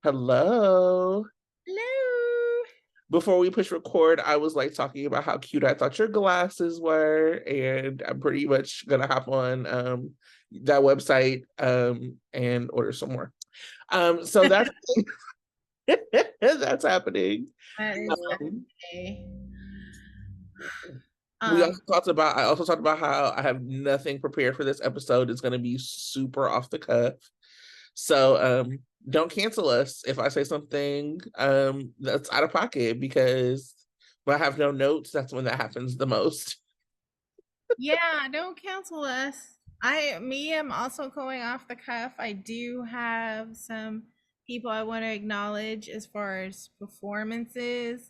Hello. Hello. Before we push record, I was like talking about how cute I thought your glasses were, and I'm pretty much gonna hop on that website and order some more. So that's that's happening. That is Um, okay. we also Um, talked about I also talked about how I have nothing prepared for this episode. It's gonna be super off the cuff. So don't cancel us if I say something that's out of pocket because if I have no notes, that's when that happens the most. yeah, don't cancel us. I'm also going off the cuff. I do have some people I want to acknowledge as far as performances,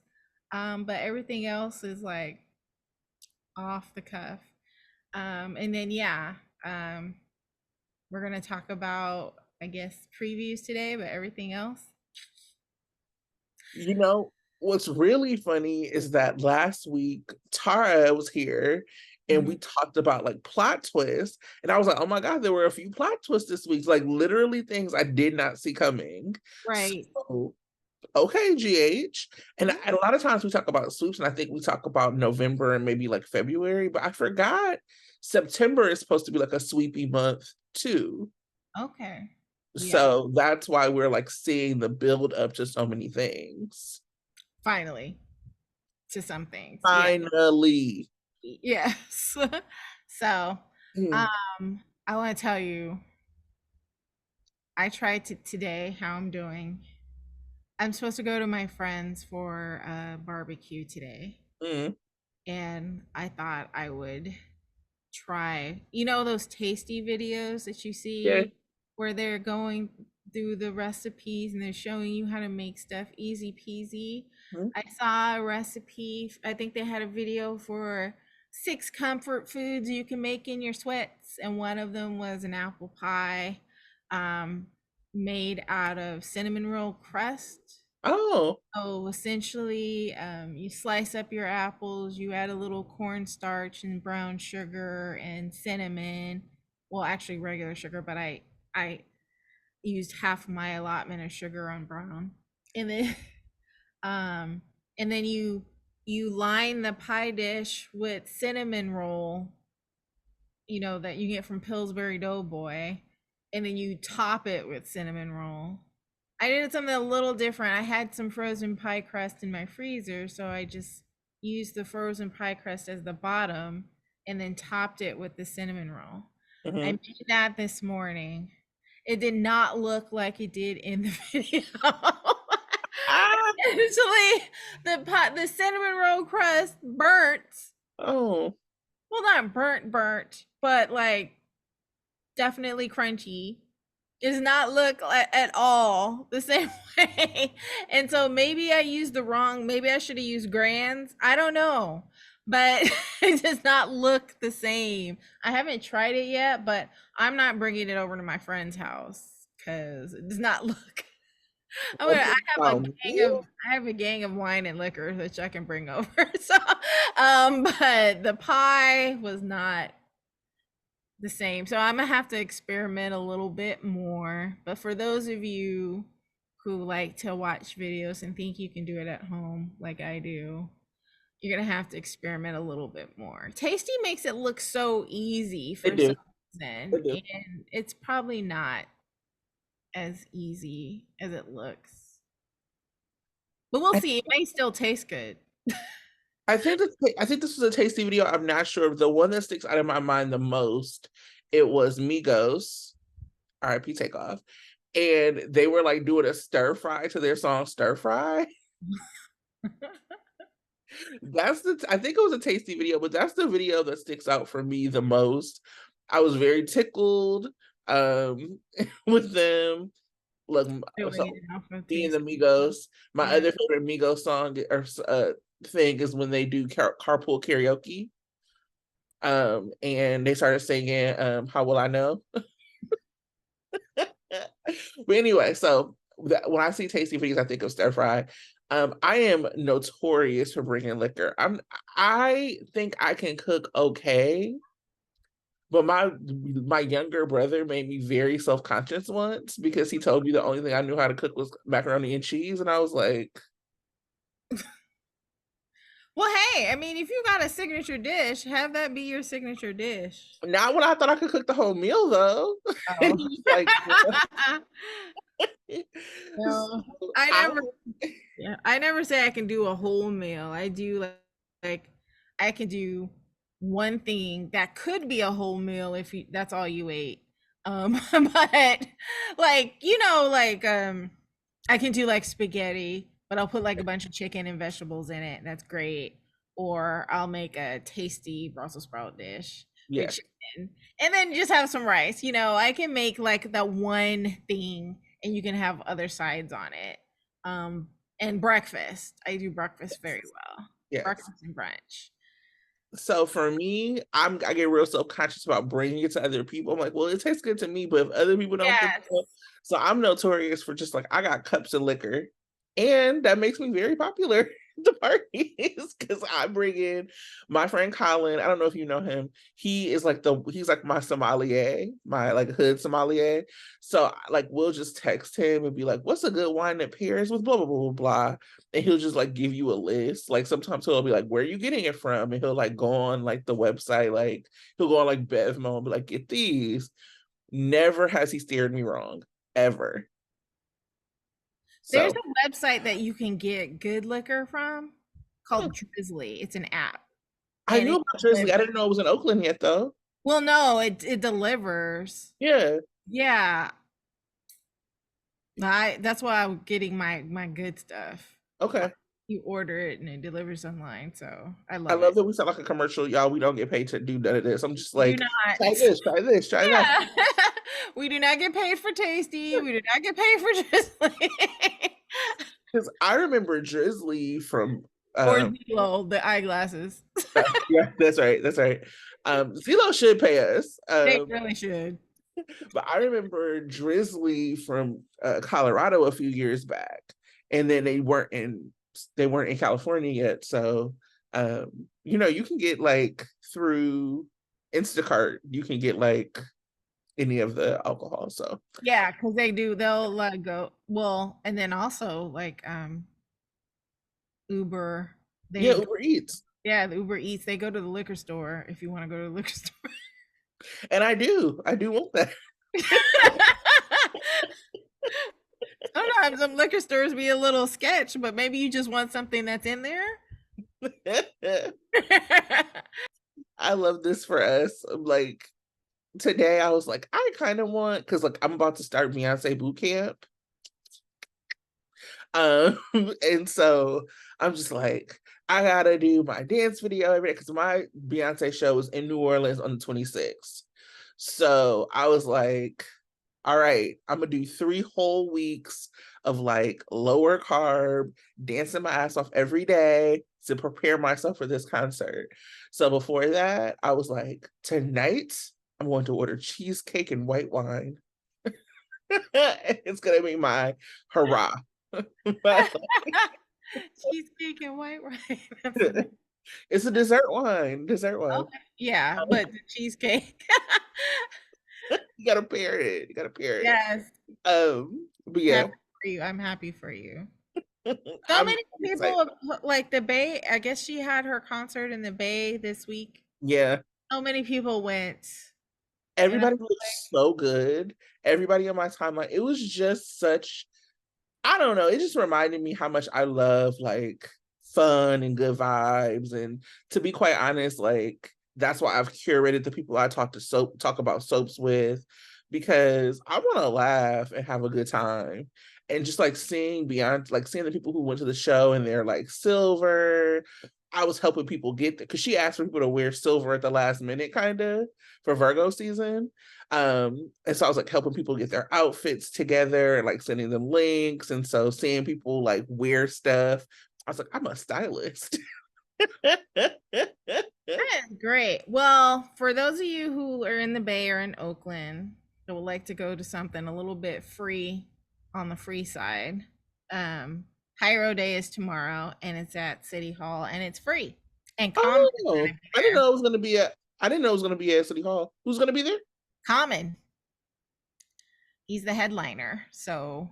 but everything else is like off the cuff. And then um, we're gonna talk about, I guess, previews today, but everything else. You know, what's really funny is that last week Tara was here and Mhm. we talked about like plot twists. And I was like, oh my God, there were a few plot twists this week, like literally things I did not see coming. Right. So okay, GH. And a lot of times we talk about sweeps, and I think we talk about November and maybe like February, but I forgot September is supposed to be like a sweepy month too. Okay. Yeah. So that's why we're like seeing the build up to so many things. Finally, to some things. Yeah. Finally. Yes. So, Hmm. I want to tell you, I tried to today how I'm doing. I'm supposed to go to my friends for a barbecue today, Mm. and I thought I would try, those tasty videos that you Yeah. see where they're going through the recipes and they're showing you how to make stuff easy peasy. Mm. I saw a recipe, I think they had a video for 6 comfort foods you can make in your sweats, and one of them was an apple pie um, made out of cinnamon roll crust. Oh. Oh, essentially, you slice up your apples, you add a little cornstarch and brown sugar and cinnamon. Well, actually regular sugar, but I used half my allotment of sugar on brown. And then um and then you line the pie dish with cinnamon roll, that you get from Pillsbury Doughboy, and then you top it with cinnamon roll. I did something a little different. I had some frozen pie crust in my freezer, so I just used the frozen pie crust as the bottom and then topped it with the cinnamon roll. I Mhm. made that this morning. It did not look like it did in the video. Ah. Essentially, the cinnamon roll crust burnt. Oh. Well, not burnt, but like definitely crunchy. Does not look at all the same way. And so maybe I used the wrong, maybe I should have used grands. I don't know. But it does not look the same. I haven't tried it yet, but I'm not bringing it over to my friend's house because it does not look. Okay. I have a gang of wine and liquor which I can bring over. So, but the pie was not the same. So I'm gonna have to experiment a little bit more. But for those of you who like to watch videos and think you can do it at home like I do, you're gonna have to experiment a little bit more. Tasty makes it look so easy They for do. some They reason, do. and it's probably not as easy as it looks. But we'll see. It may still taste good. I think this was a tasty video. I'm not sure. The one that sticks out of my mind the most, it was Migos, RIP Takeoff. And they were like doing a stir fry to their song Stir Fry. I think it was a tasty video, but that's the video that sticks out for me the most. I was very tickled with them. Look, Doing it so off of being the taste. Migos, my Yeah. other favorite Migos song or thing is when they do carpool karaoke. And they started singing How Will I Know? But anyway, so when I see tasty foods, I think of stir fry. I am notorious for bringing liquor. I think I can cook okay, But my younger brother made me very self-conscious once because he told me the only thing I knew how to cook was macaroni and cheese, and I was like, Well, hey, I mean, if you got a signature dish, have that be your signature dish. not when I thought I could cook the whole meal though. And Oh. he was like, No, so I I never. Yeah, I never say I can do a whole meal. I do like I can do one thing that could be a whole meal if you that's all you ate. But like I can do like spaghetti, but I'll put like a bunch of chicken and vegetables in it. That's great. Or I'll make a tasty Brussels sprout dish with yes. chicken and then just have some rice. I can make like that one thing and you can have other sides on it. And breakfast. I do breakfast very well. Yes. Breakfast and brunch. So for me, I get real self-conscious about bringing it to other people. I'm like, well, it tastes good to me, but if other people don't think Yes. so, so I'm notorious for just like I got cups of liquor, and that makes me very popular at the parties because I bring in my friend Colin. I don't know if you know him. He's like my sommelier, my like hood sommelier. So like we'll just text him and be like, "What's a good wine that pairs with blah blah blah blah blah." And he'll just like give you a list. Like sometimes he'll be like, "Where are you getting it from?" And he'll like go on like the website, like he'll go on like Bevmo and be like, "Get these." Never has he steered me wrong, ever. There's So a website that you can get good liquor from called Drizzly. It's an app. I And knew it about Tracy. I delivers. didn't know it was in Oakland yet, though. Well, no, it delivers. Yeah. Yeah. That's why I'm getting my good stuff. Like Okay. you order it and it delivers online. So I I love love it. that we sound like a commercial, y'all. We don't get paid to do none of this. I'm just We do like, try not. this, try this, try that. Yeah. We do not get paid for Tasty. We do not get paid for Drizzly. Because I remember Drizzly from Or um Zelo, the eyeglasses. yeah, that's right, that's right. Zillow should pay us. They really should. But I remember Drizzly from Colorado a few years back, and then they weren't in California yet. So you can get like through Instacart, you can get like any of the alcohol. So Yeah, because they do. They'll let go. Well, and then also like Uber. yeah, They Uber Eats, yeah, the Uber Eats. They go to the liquor store if you want to go to the liquor store. and I do want that. Sometimes some liquor stores be a little sketch, but maybe you just want something that's in there. I love this for us. Like today, I was like, I kind of want because like I'm about to start Beyonce boot camp. Um, and so I'm just like, I gotta do my dance video every day because my Beyonce show is in New Orleans on the 26th. So I was like, all right, I'm gonna do 3 whole weeks of like lower carb, dancing my ass off every day to prepare myself for this concert. So before that, I was like, tonight I'm going to order cheesecake and white wine. It's gonna be my hurrah. Cheesecake and white rice. That's amazing. It's a dessert wine. Dessert wine. Okay. Yeah, but the cheesecake. You gotta pair it. You gotta pair it. Yes. But yeah, Happy for you. I'm happy for you. So I'm many excited. people like the Bay. I guess she had her concert in the Bay this week. Yeah. So many people went, and I Everybody was looks so good. Everybody on my timeline. It was just such, I don't know. It just reminded me how much I love like fun and good vibes. And to be quite honest, like that's why I've curated the people I talk about soaps with, because I want to laugh and have a good time. And just like seeing beyond, like seeing the people who went to the show and they're like silver. I was helping people get there because she asked for people to wear silver at the last minute, kind of for Virgo season. And so I was like helping people get their outfits together and like sending them links. And so seeing people like wear stuff, I was like, I'm a stylist. That is great. Well, for those of you who are in the Bay or in Oakland that would like to go to something a little bit free on the free side, Pyro Day is tomorrow and it's at City Hall and it's free. And comedy is Oh, gonna be I didn't there. know it was gonna be a I didn't know it was gonna be at City Hall. Who's gonna be there? Common. He's the headliner. So,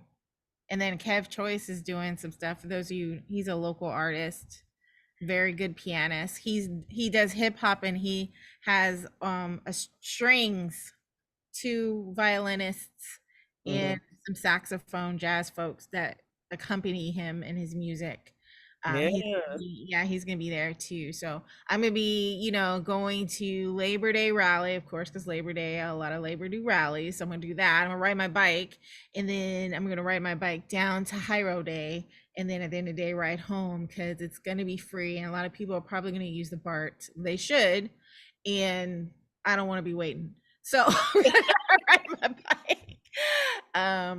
and then Kev Choice is doing some stuff. For those of you, he's a local artist, very good pianist. He does hip hop, and he has a strings, two violinists, Mm-hmm. and some saxophone jazz folks that accompany him in his music. Yeah. He's gonna be there too. So I'm gonna be, going to Labor Day rally, of course, because Labor Day, a lot of Labor do rallies. So I'm gonna do that. I'm gonna ride my bike, and then I'm gonna ride my bike down to Hiro Day, and then at the end of the day, ride home because it's gonna be free, and a lot of people are probably gonna use the BART. They should, and I don't want to be waiting. So I'm gonna ride my bike.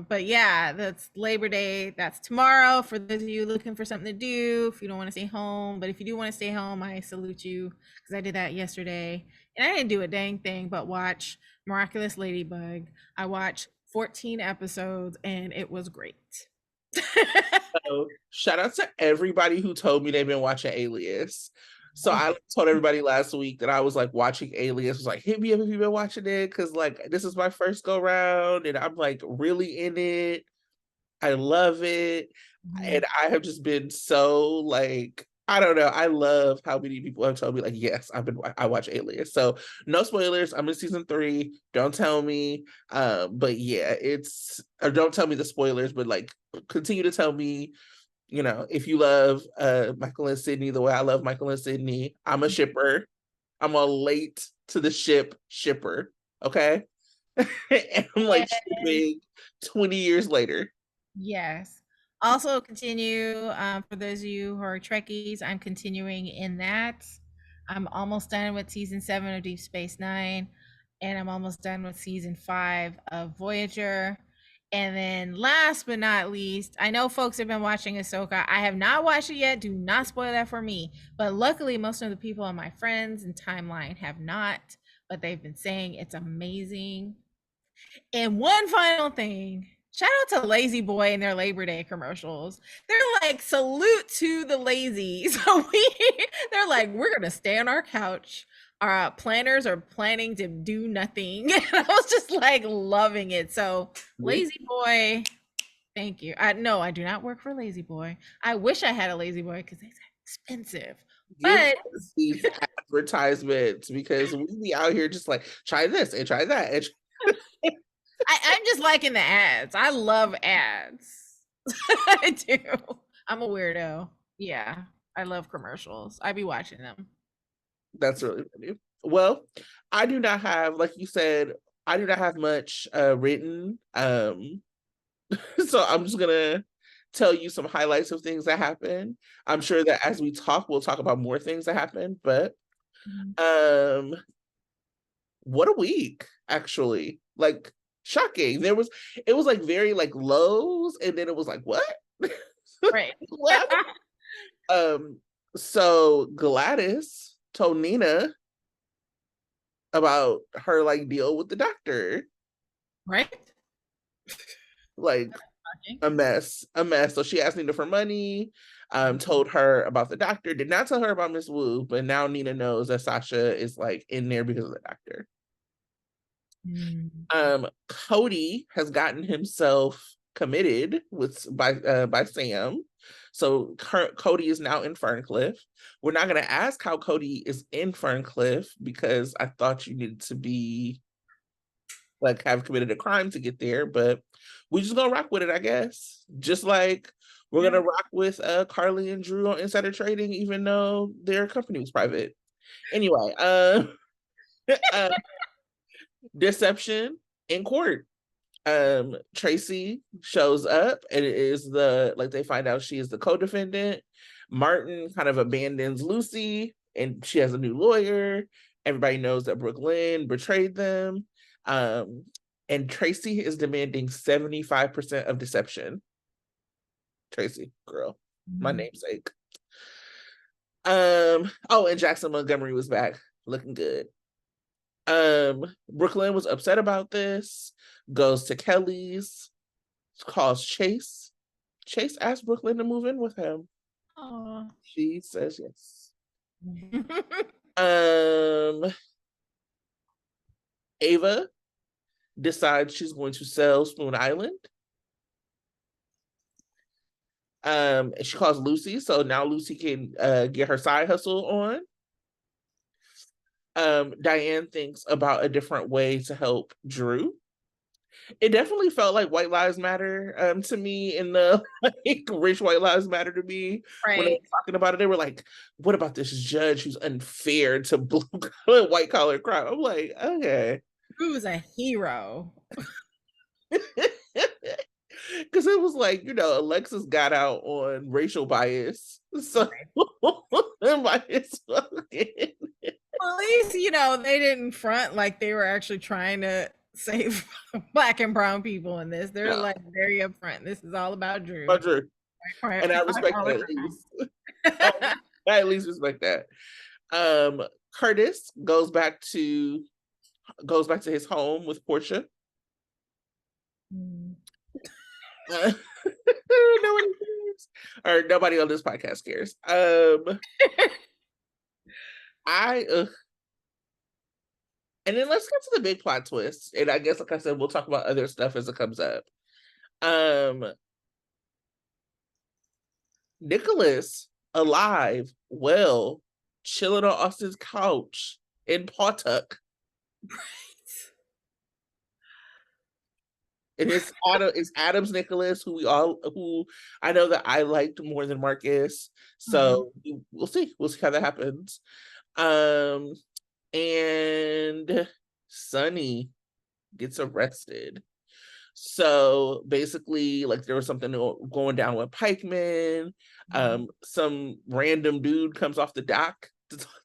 But yeah, that's Labor Day. That's tomorrow for those of you looking for something to do. If you don't want to stay home, but if you do want to stay home, I salute you because I did that yesterday, and I didn't do a dang thing but watch Miraculous Ladybug. I watched 14 episodes, and it was great. So shout out to everybody who told me they've been watching Alias. So Oh, I told everybody last week that I was like watching Alias. Was like, hit me up if you've been watching it, because like this is my first go round, and I'm like really in it. I love it. And I have just been so like, I don't know. I love how many people have told me like, yes, I watch Alias. So no spoilers. I'm in season 3. Don't tell me. But yeah, it's or don't tell me the spoilers, but like continue to tell me, if you love Michael and Sydney the way I love Michael and Sydney. I'm a shipper. I'm a late to the shipper. Okay. And I'm like shipping 20 years later. yes. Also continue, for those of you who are Trekkies, I'm continuing in that. I'm almost done with season 7 of Deep Space Nine, and I'm almost done with season 5 of Voyager. And then last but not least, I know folks have been watching Ahsoka. I have not watched it yet. Do not spoil that for me. But luckily, most of the people on my friends and timeline have not, but they've been saying it's amazing. And one final thing, shout out to Lazy Boy and their Labor Day commercials. They're like, salute to the lazy. So they're like, we're gonna stay on our couch. Our planners are planning to do nothing. And I was just like loving it. So Lazy Boy, thank you. I do not work for Lazy Boy. I wish I had a Lazy Boy because it's expensive. Give But us these advertisements, because we be out here just like try this and try that. And I'm just liking the ads. I love ads. I do. I'm a weirdo. Yeah. I love commercials. I be watching them. that's really funny. Well, I do not have, like you said, I do not have much written. So I'm just gonna tell you some highlights of things that happen. I'm sure that as we talk, we'll talk about more things that happen, but Mhm. um what a week, actually. Like shocking. It was like very like lows, and then it was like, what? Right. What? Um, so Gladys told Nina about her like deal with the doctor. Right? Like Okay. a mess. So she asked Nina for money, Mhm. told her about the doctor, did not tell her about Miss Wu, but now Nina knows that Sasha is like in there because of the doctor. Mm. Cody has gotten himself committed by Sam. So Cody is now in Ferncliff. We're not going to ask how Cody is in Ferncliff because I thought you needed to be like have committed a crime to get there, but we just gonna rock with it, I guess. Just like we're Yeah. gonna rock with Carly and Drew on insider trading, even though their company was private. Anyway, uh, deception in court. Tracy shows up, and it is they find out she is the co-defendant. Martin kind of abandons Lucy, and she has a new lawyer. Everybody knows that Brooklyn betrayed them. Um, and Tracy is demanding 75% of deception. Tracy, girl, my Mhm. namesake. Oh, and Jackson Montgomery was back looking good. Brooklyn was upset about this, goes to Kelly's, calls Chase. Chase asked Brooklyn to move in with him. Aw. She says yes. Um, Ava decides she's going to sell Spoon Island. And she calls Lucy, so now Lucy can get her side hustle on. Diane thinks about a different way to help Drew. It definitely felt like White Lives Matter to me in the like rich White Lives Matter to me when they Right. were talking about it. They were like, what about this judge who's unfair to blue collar, white collar crime? I'm like, okay. Drew is a hero. Because it was like, Alexis got out on racial bias. So might as well get- Well, at least, they didn't front like they were actually trying to save black and brown people in this. They're yeah, like very upfront. This is all about Drew. Drew. Right, And I right, respect all that the at least. crime. I at least respect that. Curtis goes back to his home with Portia. Mm. Nobody cares, or nobody on this podcast cares. I and then let's get to the big plot twist. And I guess, like I said, we'll talk about other stuff as it comes up. Nicholas alive, well, chilling on Austin's couch in Pawtuck. And it's Adams Nicholas, who I know that I liked more than Marcus. Mhm. So we'll see. We'll see how that happens. Um, and Sonny gets arrested. So basically, like there was something going down with Pikeman. Some random dude comes off the dock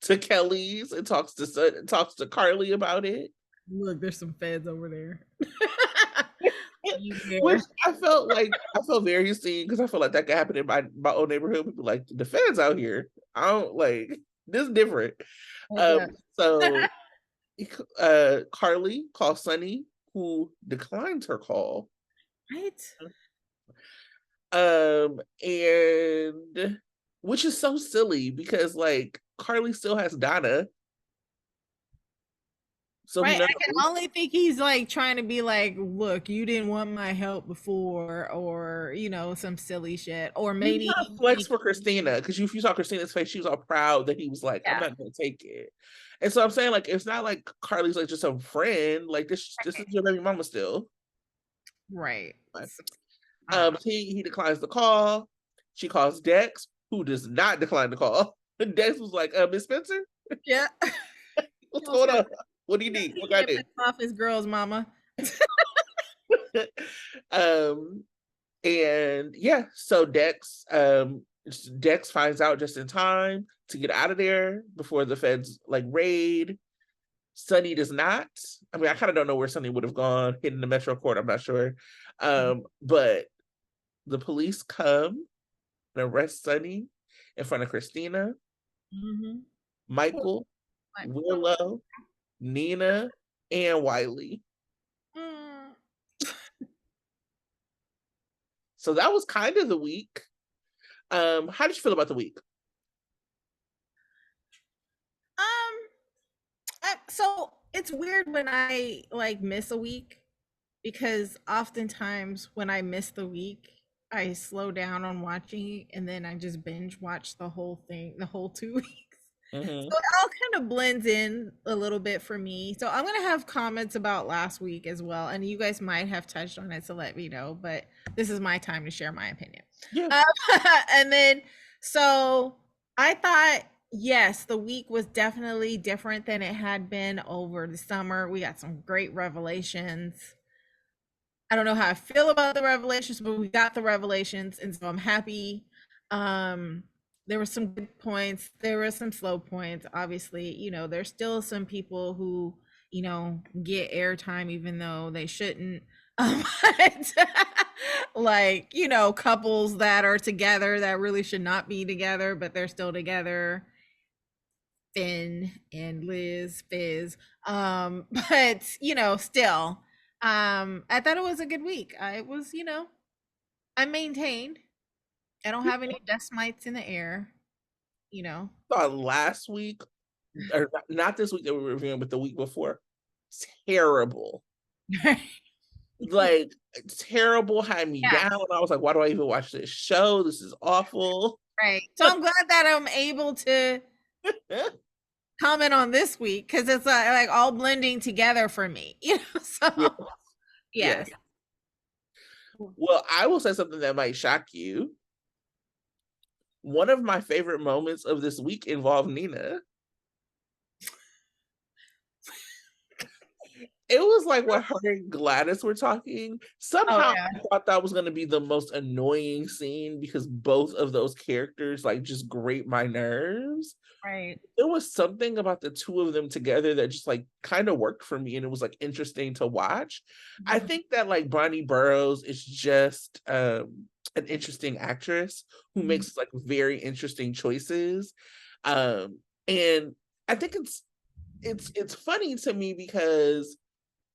to Kelly's and talks to Carly about it. Look, there's some feds over there. Which Yeah. I felt very seen because I feel like that could happen in my own neighborhood. People like the fans out here. I don't like this is different. Yeah. So Carly calls Sonny, who declines her call. Right? And which is so silly because like Carly still has Donna. So he Right. knows. I can only think he's like trying to be like, look, you didn't want my help before, or some silly shit. Or He's maybe not flex for Christina because if you saw Christina's face, she was all proud that he was like, I'm yeah. not gonna take it. And so I'm saying, like, it's not like Carly's like just a friend. Like this is your baby mama still. Right. Right. I don't know. He declines the call. She calls Dex, who does not decline the call. Dex was like, Miss Spencer, Yeah. what's going on? What do you need? What can I Get do? pissed off his girls, mama. um and yeah, so Dex finds out just in time to get out of there before the feds like raid. Sonny does not. I mean, I kind of don't know where Sonny would have gone, hidden the Metro Court, I'm not sure. But the police come and arrest Sonny in front of Christina, Mm-hmm. Michael, Like, Willow, Nina, and Wiley. mm. So that was kind of the week. How did you feel about the week? So it's weird when I like miss a week because oftentimes when I miss the week, I slow down on watching and then I just binge watch the whole thing, the whole 2 weeks. Mm-hmm. So it all kind of blends in a little bit for me. So I'm gonna have comments about last week as well, and you guys might have touched on it, so let me know. But this is my time to share my opinion. Yeah. Um, and then, so I thought, yes, the week was definitely different than it had been over the summer. We got some great revelations. I don't know how I feel about the revelations, but we got the revelations, and so I'm happy. Um, there were some good points. There were some slow points. Obviously, there's still some people who, get airtime even though they shouldn't. But, like, couples that are together that really should not be together, but they're still together. Finn and Liz, Fizz. But still, I thought it was a good week. I was, I maintained. I don't have any dust mites in the air, Last week, or not this week that we were reviewing, but the week before. terrible. Like terrible, had me Yeah, down. I was like, why do I even watch this show? This is awful. right. So I'm glad that I'm able to comment on this week because it's like all blending together for me, you know. Yeah, So yeah. yes. Well, I will say something that might shock you. One of my favorite moments of this week involved Nina. It was like when her and Gladys were talking. Oh Somehow yeah. I thought that was going to be the most annoying scene because both of those characters like just grate my nerves. Right. There was something about the two of them together that just like kind of worked for me, and it was like interesting to watch. I Mhm. think that like Bonnie Burrows is just an interesting actress who Mhm. makes like very interesting choices. And I think it's funny to me because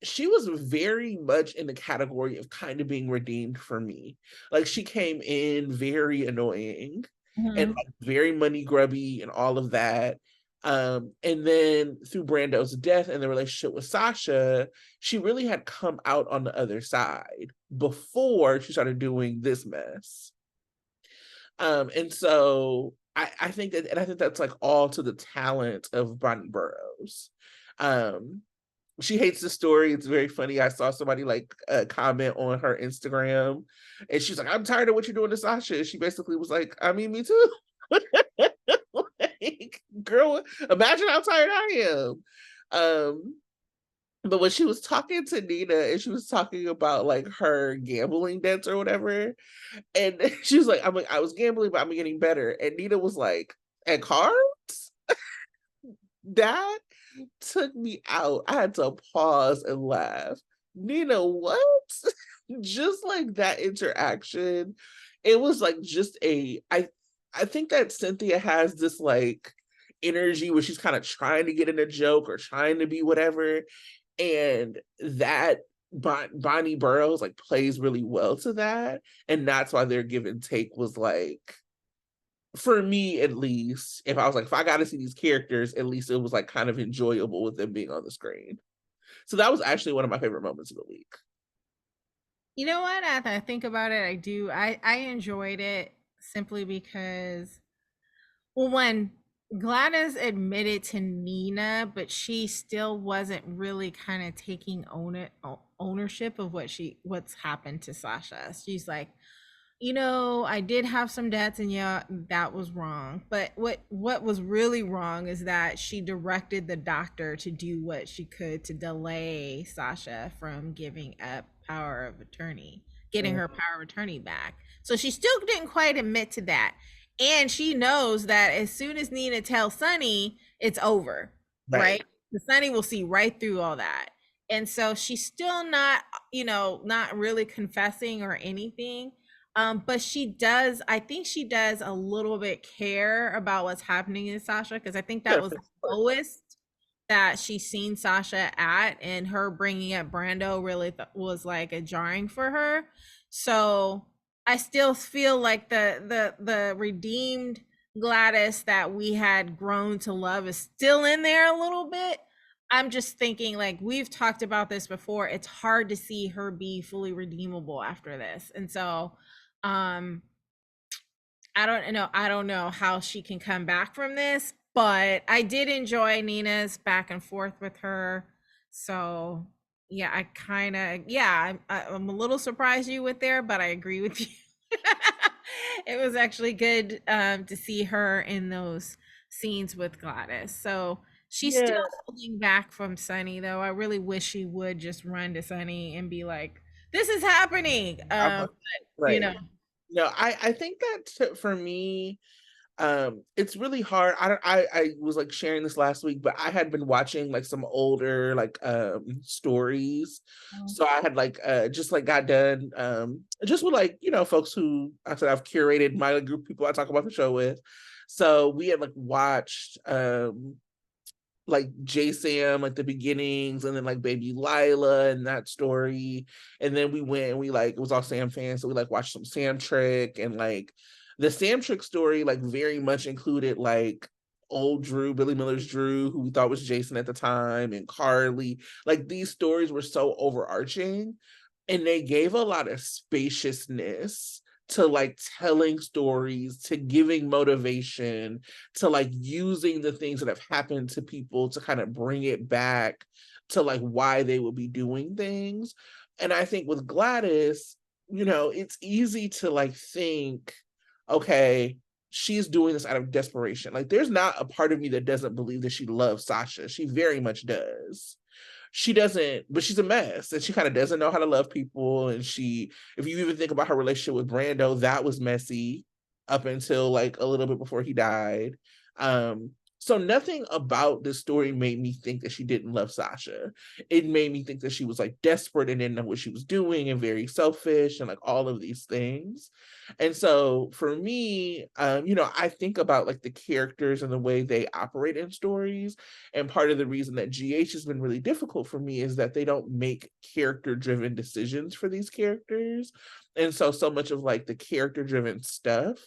she was very much in the category of kind of being redeemed for me. Like she came in very annoying and Mhm. like very money grubby and all of that. And then through Brando's death and the relationship with Sasha, she really had come out on the other side before she started doing this mess. And so I think that, and I think that's like all to the talent of Bonnie Burrows. Um, she hates the story. It's very funny. I saw somebody like comment on her Instagram, and she's like, "I'm tired of what you're doing to Sasha." She basically was like, "I mean, me too." Like, girl, imagine how tired I am. But when she was talking to Nina and she was talking about like her gambling debts or whatever, and she was like, "I'm like, I was gambling, but I'm getting better." And Nina was like, "At cards?" That took me out. I had to pause and laugh. Nina, what? Just like that interaction. It was like just I think that Cynthia has this like energy where she's kind of trying to get in a joke or trying to be whatever. And that Bonnie Burrows like plays really well to that. And that's why their give and take was like, for me at least, if I was like, if I got to see these characters, at least it was like kind of enjoyable with them being on the screen. So that was actually one of my favorite moments of the week. You know what? As I think about it, I do. I enjoyed it simply because, well, when Gladys admitted to Nina, but she still wasn't really kind of taking ownership of what's happened to Sasha. She's like, I did have some debts and yeah, that was wrong. But what was really wrong is that she directed the doctor to do what she could to delay Sasha from giving up power of attorney, getting Mm, her power of attorney back. So she still didn't quite admit to that. And she knows that as soon as Nina tells Sonny, it's over, right? right. The Sonny will see right through all that. And so she's still not, not really confessing or anything, but she does, I think she does a little bit care about what's happening in Sasha because I think that Yeah, was for the sure. lowest that she's seen Sasha at, and her bringing up Brando really was like a jarring for her. So I still feel like the redeemed Gladys that we had grown to love is still in there a little bit. I'm just thinking, like, we've talked about this before, it's hard to see her be fully redeemable after this. And so um I don't know how she can come back from this, but I did enjoy Nina's back and forth with her. So yeah, I kind of, yeah, I'm a little surprised you with there, but I agree with you. It was actually good to see her in those scenes with Gladys. So she's still Yeah. holding back from Sunny, though. I really wish she would just run to Sunny and be like, "This is happening." Uh-huh. You Right. know. No, I think that for me, it's really hard. I was like sharing this last week, but I had been watching like some older like stories. So I had like just like got done just with like, folks who I said I've curated my like, group of people I talk about the show with. So we had like watched like J Sam, like the beginnings, and then like Baby Lila and that story. And then we went and we like, it was all Sam fans, so we like watched some Sam Trick, and like the Sam Trick story like very much included like old Drew, Billy Miller's Drew, who we thought was Jason at the time, and Carly. Like these stories were so overarching, and they gave a lot of spaciousness to like telling stories, to giving motivation, to like using the things that have happened to people to kind of bring it back to like why they would be doing things. And I think with Gladys, it's easy to like think, okay, she's doing this out of desperation. Like there's not a part of me that doesn't believe that she loves Sasha. She very much does. She doesn't, but she's a mess, and she kind of doesn't know how to love people. And if you even think about her relationship with Brando, that was messy up until like a little bit before he died. So nothing about this story made me think that she didn't love Sasha. It made me think that she was like desperate and didn't know what she was doing and very selfish and like all of these things. And so for me, I think about like the characters and the way they operate in stories. And part of the reason that GH has been really difficult for me is that they don't make character driven decisions for these characters. And so much of like the character driven stuff,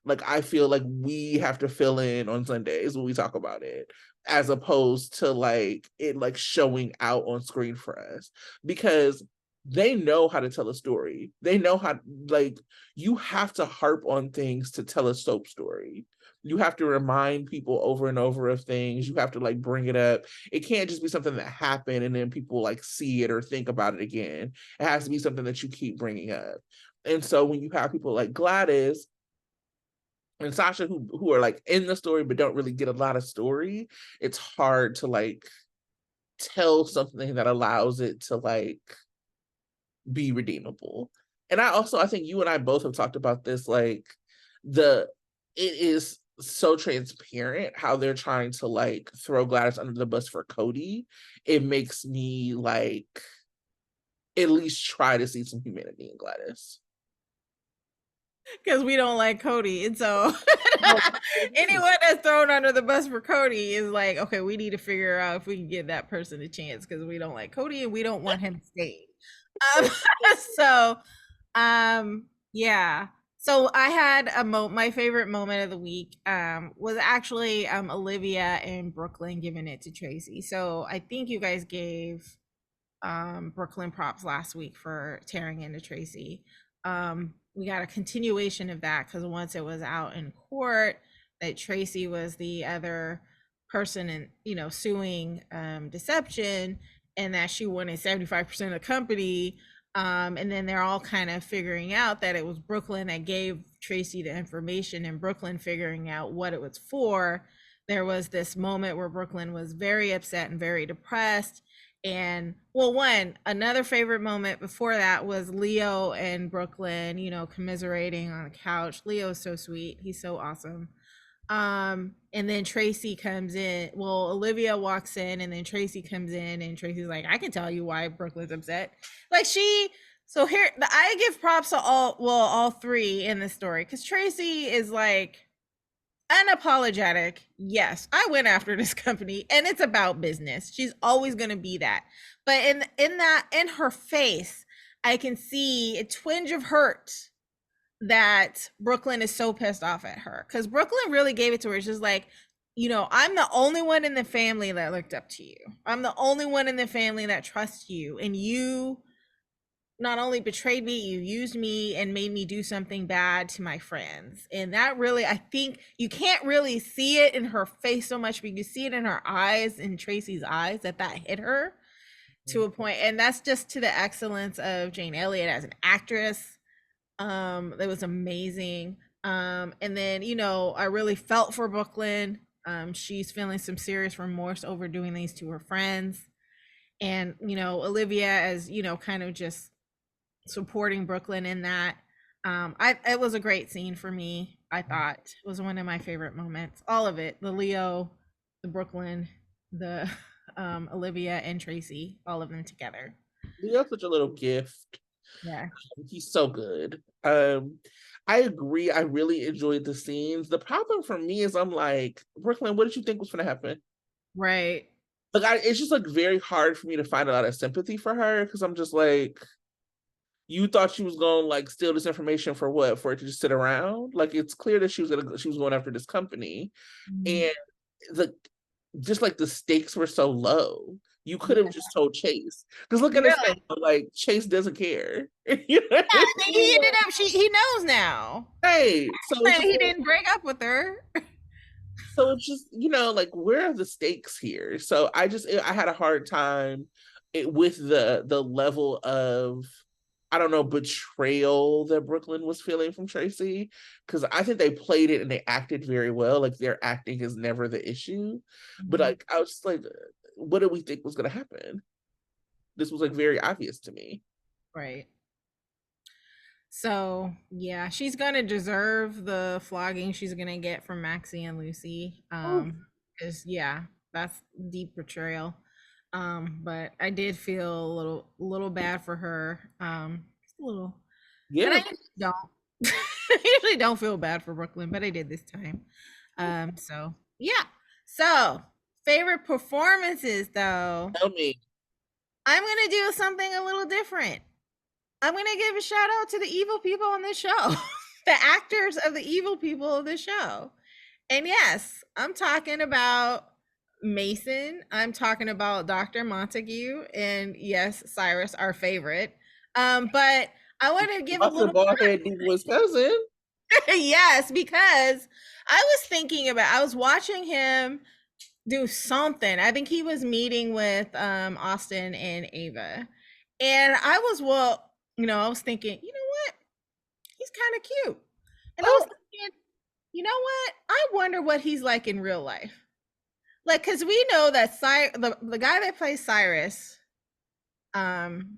like I feel like we have to fill in on Sundays when we talk about it, as opposed to like it like showing out on screen for us, because they know how to tell a story. They know how, like, you have to harp on things to tell a soap story. You have to remind people over and over of things. You have to like bring it up. It can't just be something that happened and then people like see it or think about it again. It has to be something that you keep bringing up. And so when you have people like Gladys and Sasha who are like in the story but don't really get a lot of story, it's hard to like tell something that allows it to like be redeemable. And I think you and I both have talked about this, like it is so transparent how they're trying to like throw Gladys under the bus for Cody. It makes me like at least try to see some humanity in Gladys. Because we don't like Cody. And so anyone that's thrown under the bus for Cody is like, okay, we need to figure out if we can give that person a chance because we don't like Cody and we don't want him to stay. Um, so, yeah. So I had my favorite moment of the week was actually Olivia and Brooklyn giving it to Tracy. So I think you guys gave Brooklyn props last week for tearing into Tracy. We got a continuation of that because once it was out in court that Tracy was the other person and suing deception, and that she wanted 75% of the company. And then they're all kind of figuring out that it was Brooklyn that gave Tracy the information, and Brooklyn figuring out what it was for. There was this moment where Brooklyn was very upset and very depressed. And well, another favorite moment before that was Leo and Brooklyn, commiserating on the couch. Leo's so sweet. He's so awesome. And then Tracy comes in. Well, Olivia walks in, and then Tracy comes in, and Tracy's like, I can tell you why Brooklyn's upset. Like so here, I give props to all three in the story, because Tracy is like unapologetic. Yes, I went after this company, and it's about business. She's always going to be that. But in her face, I can see a twinge of hurt that Brooklyn is so pissed off at her, because Brooklyn really gave it to her. She's like, I'm the only one in the family that looked up to you. I'm the only one in the family that trusts you, and you not only betrayed me, you used me and made me do something bad to my friends. And that really, I think you can't really see it in her face so much, but you see it in her eyes, in Tracy's eyes, that hit her to a point. And that's just to the excellence of Jane Elliott as an actress. That was amazing. And then, I really felt for Brooklyn. She's feeling some serious remorse over doing these to her friends. And, Olivia, as, kind of just supporting Brooklyn in that. It was a great scene for me. I thought it was one of my favorite moments. All of it, the Leo, the Brooklyn, the Olivia and Tracy, all of them together. Leo's such a little gift. Yeah, he's so good. I agree. I really enjoyed the scenes. The problem for me is I'm like, Brooklyn, what did you think was going to happen? right. Like, it's just like very hard for me to find a lot of sympathy for her, because I'm just like, you thought she was going to like steal this information for what? For it to just sit around? Like, it's clear that she was going after this company. Mhm. And the just like the stakes were so low. You could have Yeah. just told Chase. Because look at us Really? now, like Chase doesn't care. You know what Yeah, I and then he mean? ended up he knows now. Right. So it's And just he like, didn't break up with her. so it's just, like where are the stakes here? So I had a hard time with the level of, I don't know, betrayal that Brooklyn was feeling from Tracy, because I think they played it and they acted very well. Like their acting is never the issue, but Mhm. like I was just like, what did we think was going to happen? This was like very obvious to me. Right. So yeah, she's gonna deserve the flogging she's gonna get from Maxie and Lucy. Oh, Because yeah, that's deep betrayal. But I did feel a little bad for her. Just a little, and I yeah. usually don't. I usually don't feel bad for Brooklyn, but I did this time. So yeah. So favorite performances though. Tell me. I'm gonna do something a little different. I'm gonna give a shout out to the evil people on this show, the actors of the evil people of this show. And yes, I'm talking about Mason. I'm talking about Dr. Montague, and yes, Cyrus, our favorite. But I want to give a Also, little bald head was cousin. yes, because I was thinking about I was watching him do something. I think he was meeting with Austin and Ava. And I was I was thinking, you know what? He's kind of cute. And I was Oh, thinking, you know what? I wonder what he's like in real life. Like, cause we know that the guy that plays Cyrus,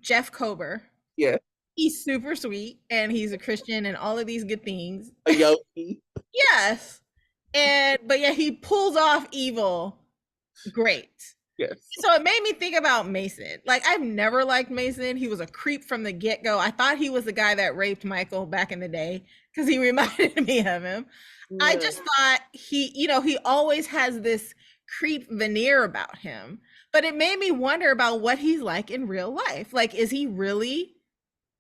Jeff Kober, yeah. he's super sweet and he's a Christian and all of these good things. A Yogi. Yes. But yeah, he pulls off evil great. Yes. So it made me think about Mason. Like I've never liked Mason. He was a creep from the get-go. I thought he was the guy that raped Michael back in the day because he reminded me of him. I Yeah. just thought he always has this creep veneer about him. But it made me wonder about what he's like in real life. Like, is he really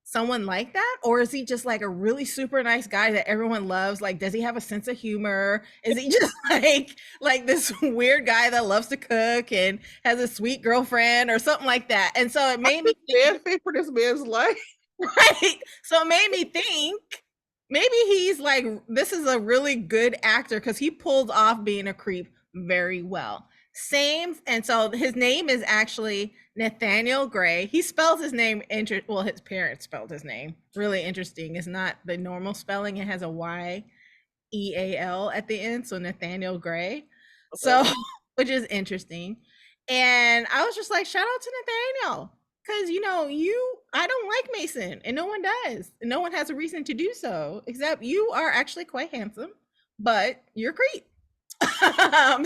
someone like that, or is he just like a really super nice guy that everyone loves? Like, does he have a sense of humor? Is he just like this weird guy that loves to cook and has a sweet girlfriend or something like that? And so it I'm made me just think. bad fit for this man's life. Right, so it made me think maybe he's like, this is a really good actor because he pulled off being a creep very well. Same, and so his name is actually Nathaniel Gray. He spells his name well, his parents spelled his name really interesting. It's not the normal spelling. It has a Y-E-A-L at the end, so Nathaniel Gray. Okay. So which is interesting. And I was just like, shout out to Nathaniel. Cause I don't like Mason, and no one does. And no one has a reason to do so, except you are actually quite handsome, but you're a creep.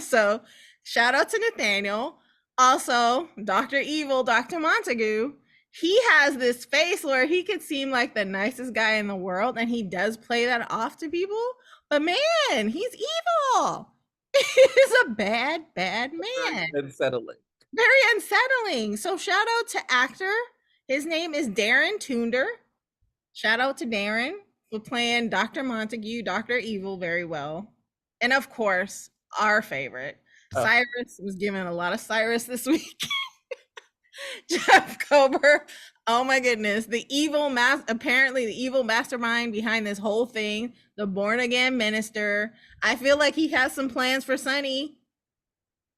So shout out to Nathaniel. Also, Dr. Evil, Dr. Montague. He has this face where he could seem like the nicest guy in the world, and he does play that off to people. But man, he's evil. He's a bad, bad Very man. unsettling. Very unsettling. So shout out to actor. His name is Darren Tunder. Shout out to Darren for playing Dr. Montague, Dr. Evil very well. And of course, our favorite, Oh, Cyrus was given a lot of Cyrus this week. Jeff Kober. Oh my goodness. Apparently the evil mastermind behind this whole thing, the born again minister. I feel like he has some plans for Sonny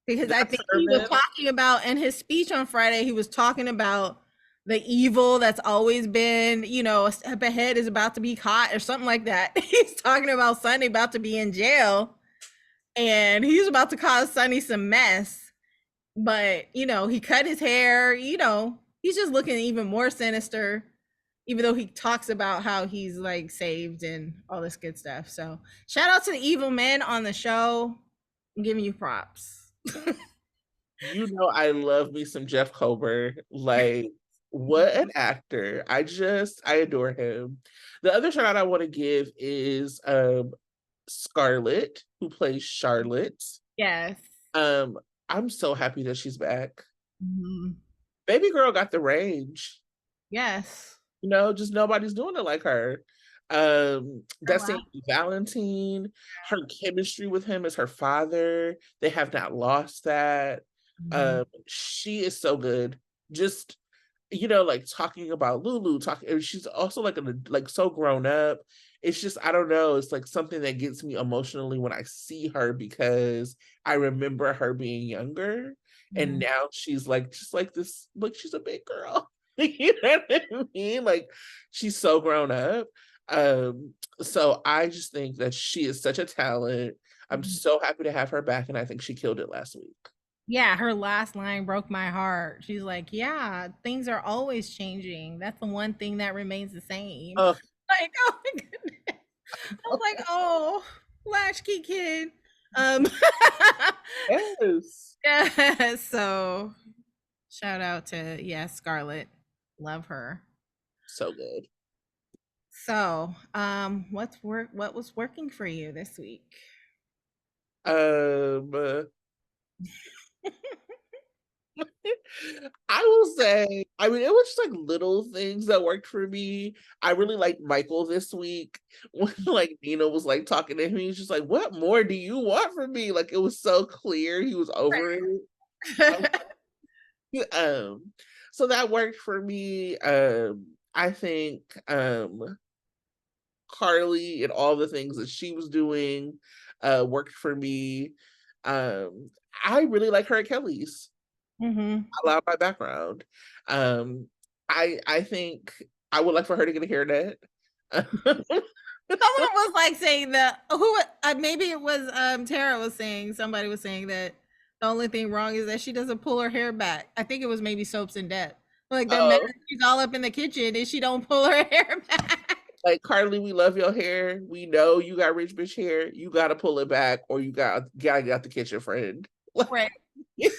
because I that think he was sermon. talking about in his speech on Friday, he was talking about the evil that's always been, a step ahead is about to be caught or something like that. He's talking about Sonny about to be in jail and he's about to cause Sonny some mess. But, he cut his hair, he's just looking even more sinister, even though he talks about how he's like saved and all this good stuff. So shout out to the evil men on the show. I'm giving you props. I love me some Jeff Kober. Like, what an actor. I adore him. The other shout out I want to give is Scarlett, who plays Charlotte. Yes. Um, I'm so happy that she's back. Mhm. Baby girl got the range. Yes. Just nobody's doing it like her. Oh, Destiny wow. Valentine, her chemistry with him as her father, they have not lost that. Mhm. She is so good. Just like talking about Lulu, talking, and she's also like so grown up. It's just, I don't know, it's like something that gets me emotionally when I see her because I remember her being younger and Mhm. now she's like just like this, like she's a big girl. You know what I mean? Like she's so grown up. Um, so I just think that she is such a talent. I'm Mhm. so happy to have her back, and I think she killed it last week. Yeah, her last line broke my heart. She's like, "Yeah, things are always changing. That's the one thing that remains the same." Oh, Like, oh my goodness. I was like, "Oh, latchkey kid." Um, yes. yeah, so shout out to, yeah, Scarlett. Love her. So good. So, what was working for you this week? Um, I will say, I mean, it was just like little things that worked for me. I really liked Michael this week when like Nina was like talking to him. He was just like, "What more do you want from me?" Like it was so clear he was over it. Um, um, so that worked for me. I think Carly and all the things that she was doing worked for me. Um, I really like her at Kelly's. Mhm. I love my background. Um, I think I would like for her to get a hairnet. Someone was like saying that who maybe it was Tara was saying somebody was saying that the only thing wrong is that she doesn't pull her hair back. I think it was maybe Soaps and Depth. Like the minute Oh, she's all up in the kitchen and she don't pull her hair back. like Carly, we love your hair. We know you got rich bitch hair. You got to pull it back, or you gotta get out the kitchen, friend. Right. Yes.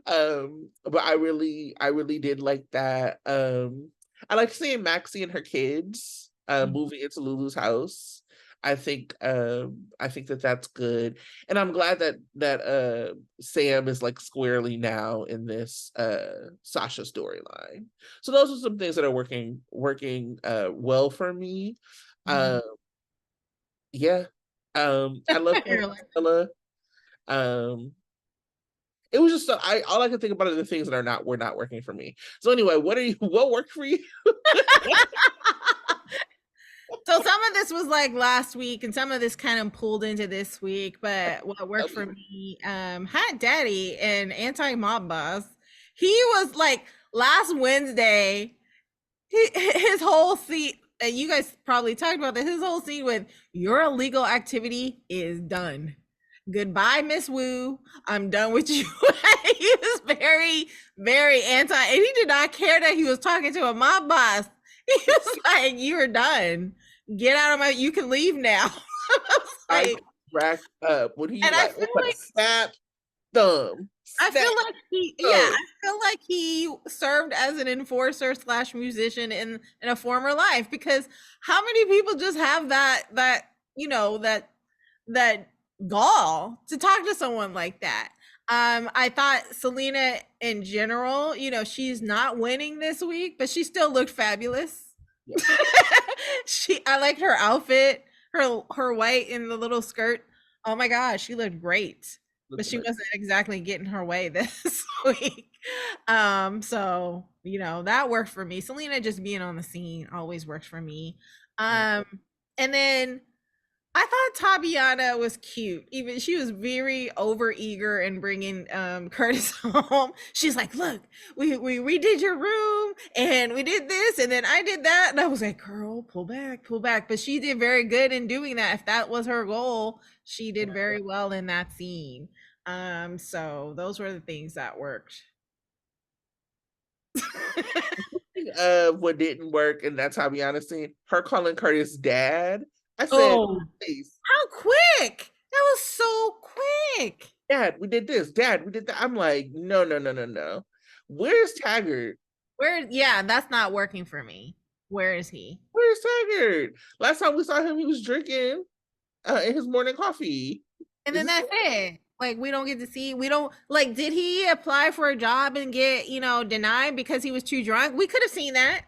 But I really did like that. I like seeing Maxie and her kids moving into Lulu's house. I think that that's good, and I'm glad that Sam is like squarely now in this Sasha storyline. So those are some things that are working well for me. Mhm. um yeah. I love You're like, Stella. um it was just I all I can think about are the things that were not working for me. So anyway, what worked for you? so some of this was like last week and some of this kind of pulled into this week, but what Tell worked for me. me, Hot Daddy and Anti-Mob Boss. He was like last Wednesday, his whole scene, and you guys probably talked about this, his whole scene with your illegal activity is done. Goodbye, Miss Wu. I'm done with you. He was very, very anti, and he did not care that he was talking to a mob boss. He was like, "You're done. Get out of my. You can leave now." I was I like, cracked up when he and I like feel like snap thumb, I snap feel like thumb. I feel like he served as an enforcer slash musician in a former life because how many people just have that gall to talk to someone like that? I thought Selena in general, she's not winning this week, but she still looked fabulous. Yeah, I liked her outfit, her white in the little skirt. Oh my gosh, she looked great, but looked she amazing. wasn't exactly getting her way this week. So that worked for me. Selena just being on the scene always works for me. Um, and then I thought Tabiana was cute. Even she was very over eager in bringing Curtis home. She's like, "Look, we redid your room and we did this and then I did that." And I was like, "Girl, pull back, pull back." But she did very good in doing that. If that was her goal, she did very well in that scene. So those were the things that worked. What didn't work, and that's how be honest, her calling Curtis dad. I said, Oh, "Please, how quick! That was so quick. Dad, we did this. Dad, we did that." I'm like, no, no, no, no, no. Where's Taggart? Where? Yeah, that's not working for me. Where is he? Where's Taggart? Last time we saw him, he was drinking in his morning coffee. And Is then this that's it. Like we don't get to see. We don't like. Did he apply for a job and get denied because he was too drunk? We could have seen that.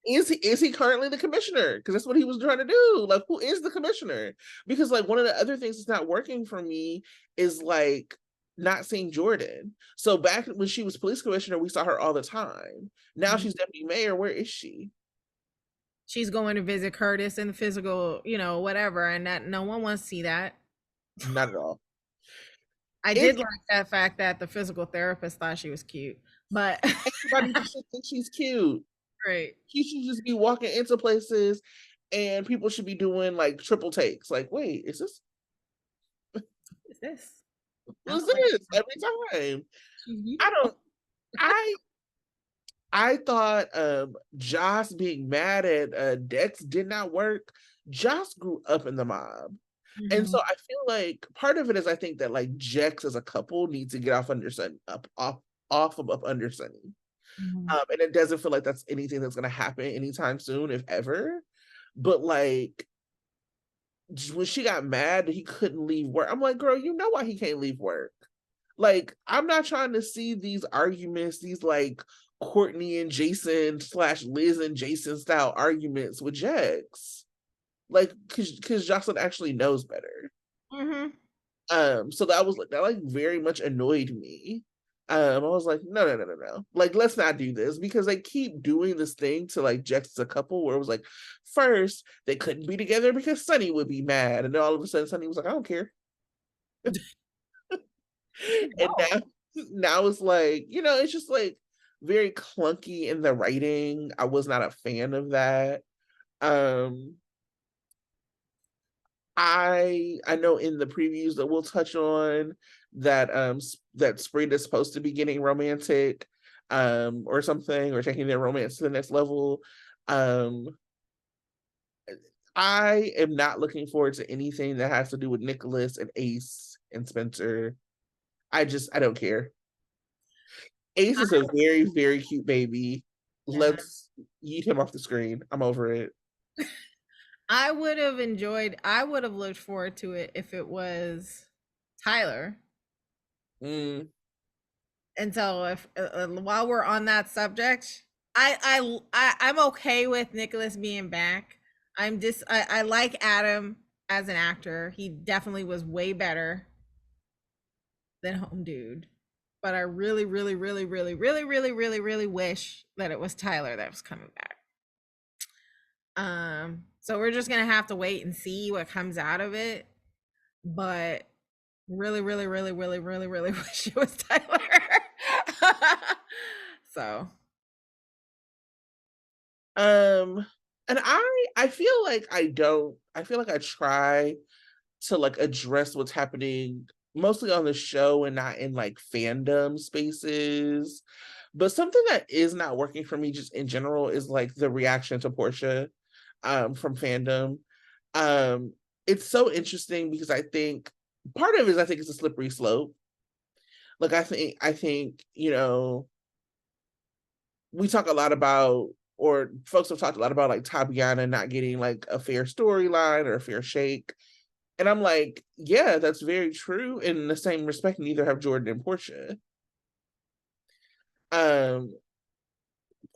is he currently the commissioner? Because that's what he was trying to do. Like, who is the commissioner? Because like one of the other things that's not working for me is like not seeing Jordan. So back when she was police commissioner, we saw her all the time. Now she's deputy mayor. Where is she? She's going to visit Curtis in the physical, whatever, and that no one wants to see that. Not at all. I If did like that fact that the physical therapist thought she was cute, but everybody should think she's cute. right. She should just be walking into places and people should be doing like triple takes. Like, wait, is this Is this? what's this every time? I don't I I thought Joss being mad at Dex did not work. Joss grew up in the mob. And Mm-hmm. so I feel like part of it is I think that like Jex as a couple needs to get off under Sunny, off of up under Sunny. Mm-hmm. And it doesn't feel like that's anything that's gonna happen anytime soon, if ever. But like when she got mad that he couldn't leave work, I'm like, girl, you know why he can't leave work. Like, I'm not trying to see these arguments, these like Courtney and Jason / Liz and Jason style arguments with Jex. Like, because Jocelyn actually knows better. Mm-hmm. So that was like that like very much annoyed me. I was like, no. Like, let's not do this because they keep doing this thing to like Jex as a couple where it was like, first they couldn't be together because Sonny would be mad, and then all of a sudden Sonny was like, I don't care. And Oh. now it's like, it's just like very clunky in the writing. I was not a fan of that. Um I know in the previews that we'll touch on that Spring is supposed to be getting romantic or something, or taking their romance to the next level. Um I am not looking forward to anything that has to do with Nicholas and Ace and Spencer. I don't care. Ace is a very, very cute baby. Yeah. Let's eat him off the screen. I'm over it. I would have looked forward to it if it was Tyler. Mm. And so if while we're on that subject, I'm okay with Nicholas being back. I like Adam as an actor. He definitely was way better than Home Dude. But I really, really, really, really, really, really, really, really wish that it was Tyler that was coming back. So we're just gonna have to wait and see what comes out of it. But really, really, really, really, really, really wish it was Tyler. So And I feel like I feel like I try to like address what's happening mostly on the show and not in like fandom spaces. But something that is not working for me just in general is like the reaction to Portia from Fandom. Um it's so interesting because I think part of it is I think it's a slippery slope. Like I think, we talk a lot about, or folks have talked a lot about like Tabiana not getting like a fair storyline or a fair shake. And I'm like, yeah, that's very true. In the same respect, neither have Jordan and Portia. Um,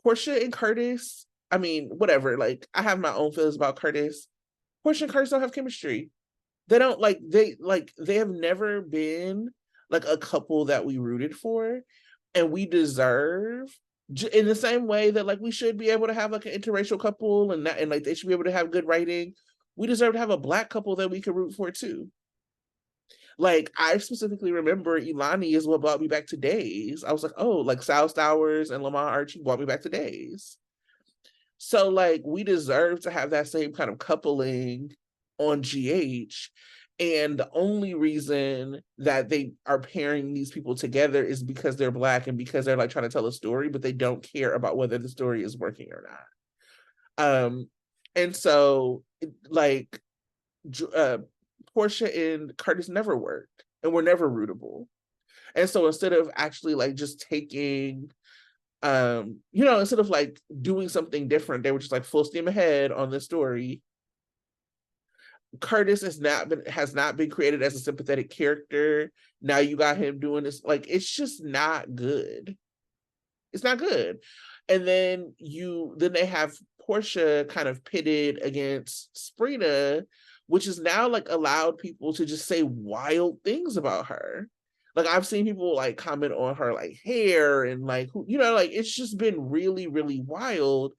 Portia and Curtis, I mean, whatever. Like, I have my own feelings about Curtis. Portia and Curtis don't have chemistry. They don't they have never been like a couple that we rooted for, and we deserve in the same way that like we should be able to have like an interracial couple and like they should be able to have good writing. We deserve to have a Black couple that we can root for too. Like, I specifically remember Ilani is what brought me back to Days. I was like, oh, like Sal Stowers and Lamont Archie brought me back to Days. So like we deserve to have that same kind of coupling on GH. And the only reason that they are pairing these people together is because they're Black and because they're like trying to tell a story, but they don't care about whether the story is working or not. And so like Portia and Curtis never worked and were never rootable. And so instead of actually like just taking instead of like doing something different, they were just like full steam ahead on this story. Curtis has not been created as a sympathetic character. Now you got him doing this, like it's just not good. It's not good. And then they have Portia kind of pitted against Sprina, which has now like allowed people to just say wild things about her. Like I've seen people like comment on her like hair and like like it's just been really, really wild.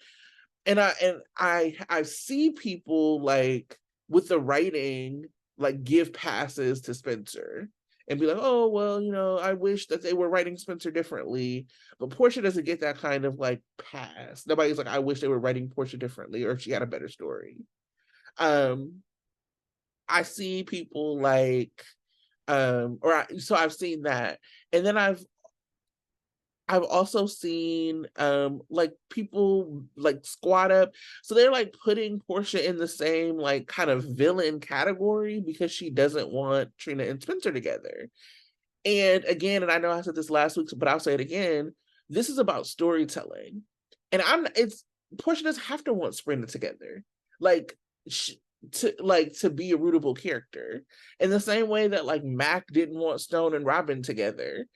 And I see people like with the writing like give passes to Spencer and be like, oh well, I wish that they were writing Spencer differently. But Portia doesn't get that kind of like pass. Nobody's like, I wish they were writing Portia differently or if she had a better story. I see people like so I've seen that. And then I've also seen like people like squat up. So they're like putting Portia in the same like kind of villain category because she doesn't want Trina and Spencer together. And again, and I know I said this last week, but I'll say it again, this is about storytelling. And Portia doesn't have to want Sprina together. Like to be a rootable character. In the same way that like Mac didn't want Stone and Robin together,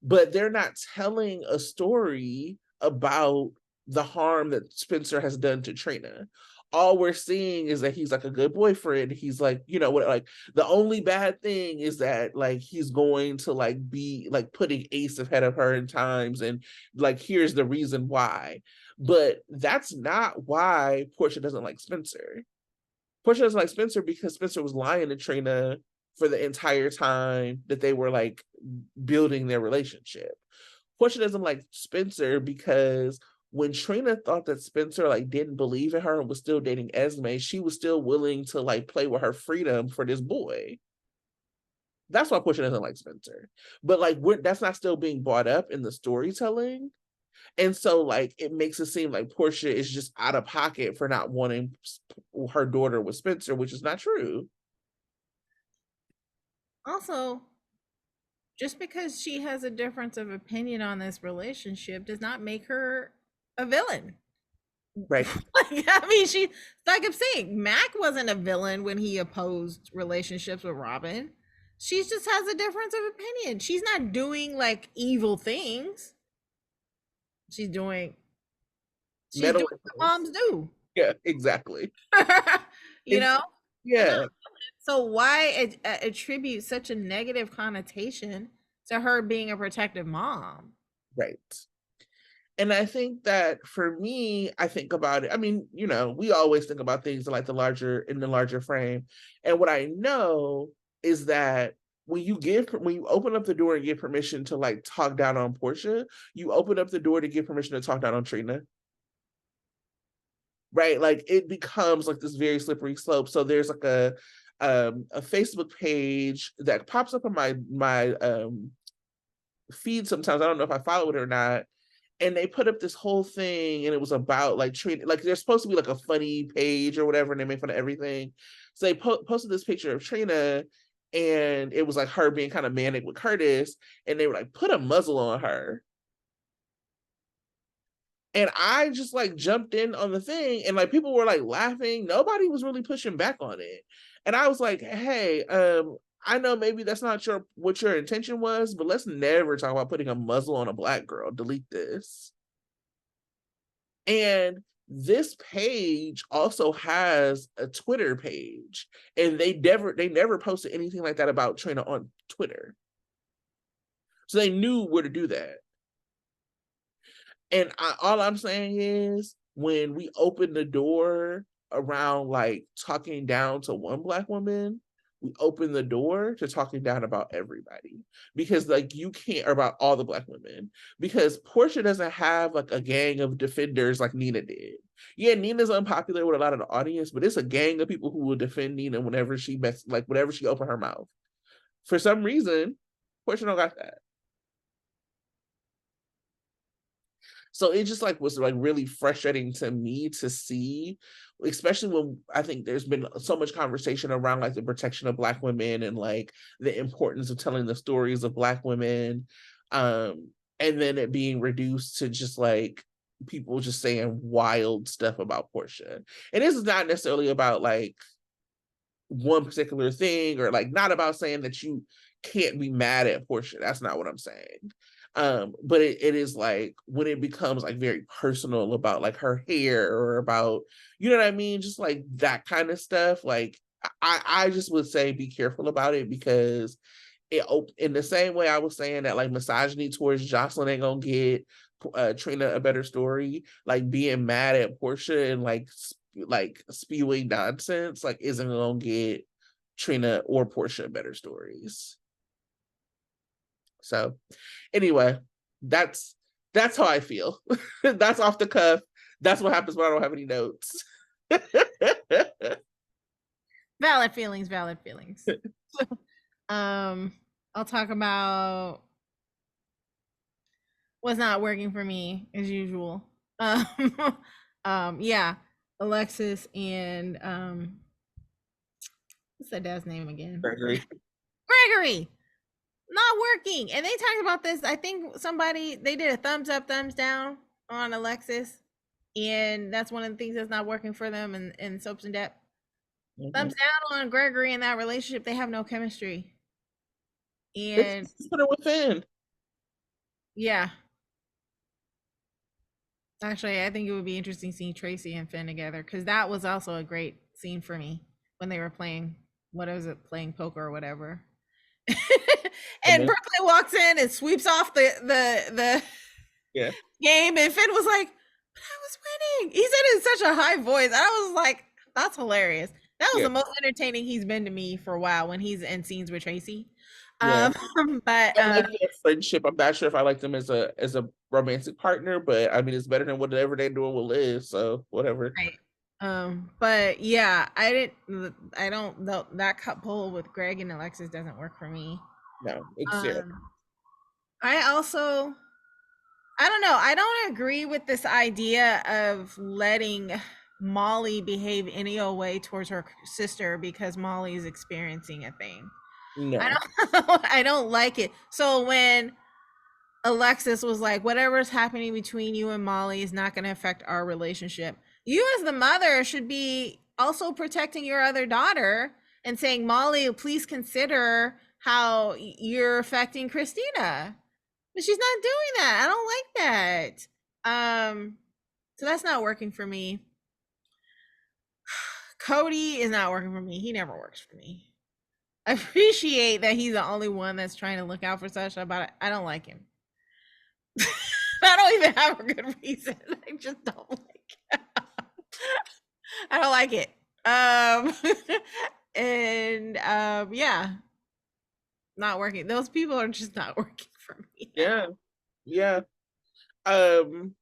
but they're not telling a story about the harm that Spencer has done to Trina. All we're seeing is that he's like a good boyfriend. He's like, what, like the only bad thing is that like he's going to like be like putting Ace ahead of her in times, and like here's the reason why. But that's not why Portia doesn't like Spencer. Portia doesn't like Spencer because Spencer was lying to Trina for the entire time that they were like building their relationship. Portia doesn't like Spencer because when Trina thought that Spencer like didn't believe in her and was still dating Esme, she was still willing to like play with her freedom for this boy. That's why Portia doesn't like Spencer. But like that's not still being brought up in the storytelling. And so like it makes it seem like Portia is just out of pocket for not wanting her daughter with Spencer, which is not true. Also, just because she has a difference of opinion on this relationship does not make her a villain. Right. Like, I mean, like I'm saying, Mac wasn't a villain when he opposed relationships with Robin. She just has a difference of opinion. She's not doing like evil things. She's doing what moms do. Yeah, exactly. You know? Yeah. So why attribute such a negative connotation to her being a protective mom? Right. And I think that for me, I think about it. I mean, we always think about things in the larger frame. And what I know is that when you open up the door and give permission to like talk down on Portia, you open up the door to give permission to talk down on Trina. Right? Like it becomes like this very slippery slope. So there's like a Facebook page that pops up on my feed sometimes. I don't know if I follow it or not. And they put up this whole thing, and it was about like Trina. Like they're supposed to be like a funny page or whatever, and they make fun of everything. So they posted this picture of Trina, and it was like her being kind of manic with Curtis, and they were like, put a muzzle on her. And I just like jumped in on the thing, and like people were like laughing. Nobody was really pushing back on it. And I was like, hey, I know maybe that's not what your intention was, but let's never talk about putting a muzzle on a Black girl. Delete this. And this page also has a Twitter page, and they never posted anything like that about Trina on Twitter. So they knew where to do that. And all I'm saying is when we open the door around like talking down to one Black woman, we open the door to talking down about everybody, because like you can't, about all the Black women, because Portia doesn't have like a gang of defenders like Nina did. Yeah, Nina's unpopular with a lot of the audience, but it's a gang of people who will defend Nina whenever she open her mouth. For some reason, Portia don't got that. So it just like was like really frustrating to me to see, especially when I think there's been so much conversation around like the protection of Black women and like the importance of telling the stories of Black women. And then it being reduced to just like people just saying wild stuff about Portia. And this is not necessarily about like one particular thing, or like not about saying that you can't be mad at Portia. That's not what I'm saying. But it is like when it becomes like very personal about like her hair or about, you know what I mean, just like that kind of stuff, like I just would say be careful about it, because in the same way I was saying that like misogyny towards Jocelyn ain't gonna get Trina a better story, like being mad at Portia and like spewing nonsense like isn't gonna get Trina or Portia better stories. So anyway, that's how I feel. That's off the cuff. That's what happens when I don't have any notes. Valid feelings, valid feelings. um, I'll talk about what's not working for me as usual. Um, yeah, Alexis and what's that dad's name again? Gregory. Gregory. Not working. And they talked about this. I think they did a thumbs up, thumbs down on Alexis. And that's one of the things that's not working for them in Soaps and Depth. Thumbs down on Gregory and that relationship. They have no chemistry. And Just put it within. yeah. Actually, I think it would be interesting seeing Tracy and Finn together, because that was also a great scene for me when they were playing, what is it, playing poker or whatever. And Brooklyn walks in and sweeps off the Yeah. game, and Finn was like, "But I was winning." He said it in such a high voice. I was like, "That's hilarious." That was the most entertaining he's been to me for a while when he's in scenes with Tracy. Yeah. But I like their friendship. I'm not sure if I like them as a romantic partner, but I mean it's better than whatever they're doing with Liz, so whatever. right. But yeah, I don't know, that couple with Greg and Alexis doesn't work for me. No, it's I also, I don't know, I don't agree with this idea of letting Molly behave any old way towards her sister because Molly is experiencing a thing. I no. don't I don't like it. So when Alexis was like, whatever's happening between you and Molly is not going to affect our relationship. You, as the mother, should be also protecting your other daughter and saying, Molly, please consider how you're affecting Christina. But she's not doing that. I don't like that. So that's not working for me. Cody is not working for me. He never works for me. I appreciate that he's the only one that's trying to look out for Sasha, but I don't like him. I don't even have a good reason. I just don't like it. I don't like it. And yeah, not working. Those people are just not working for me. Yeah. Yeah. Um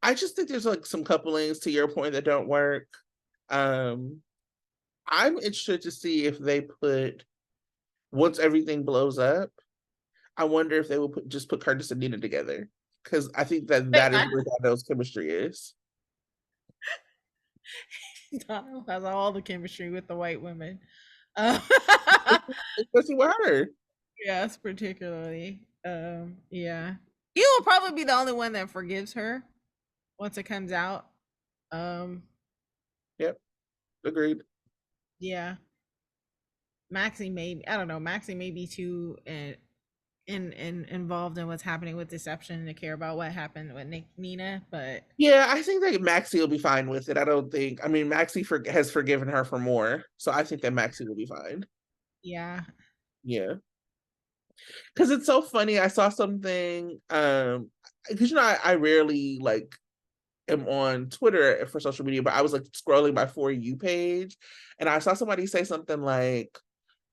I just think there's like some couplings to your point that don't work. Um I'm interested to see if they put, once everything blows up, I wonder if they will just put Curtis and Nina together, because I think that is where Donald's chemistry is. Donald has all the chemistry with the white women. Especially with her. Yes, particularly. Yeah. He will probably be the only one that forgives her once it comes out. Um, Yep. Agreed. yeah. Maxie may, I don't know, Maxie may be too involved in what's happening with Deception to care about what happened with Nina, but Yeah, I think that Maxie will be fine with it. I don't think, I mean, Maxie has forgiven her for more, so I think that Maxie will be fine. yeah. Yeah. Because it's so funny. I saw something, because I rarely like am on Twitter for social media, but I was like scrolling my For You page, and I saw somebody say something like,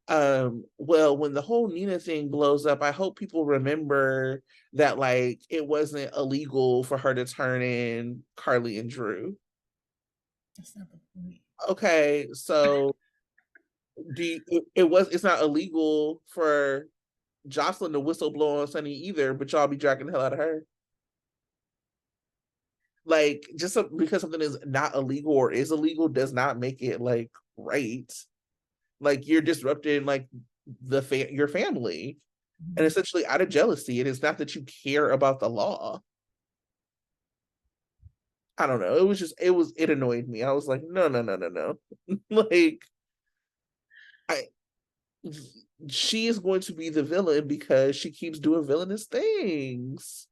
well, when the whole Nina thing blows up, I hope people remember that like it wasn't illegal for her to turn in Carly and Drew. That's not the point. Okay, so it's not illegal for Jocelyn to whistle blow on Sonny either, but y'all be dragging the hell out of her. Like, because something is not illegal or is illegal does not make it like right. Like, you're disrupting like your family, and essentially out of jealousy. It is not that you care about the law. I don't know. It annoyed me. I was like, no, no, no, no, no. Like, I she is going to be the villain because she keeps doing villainous things.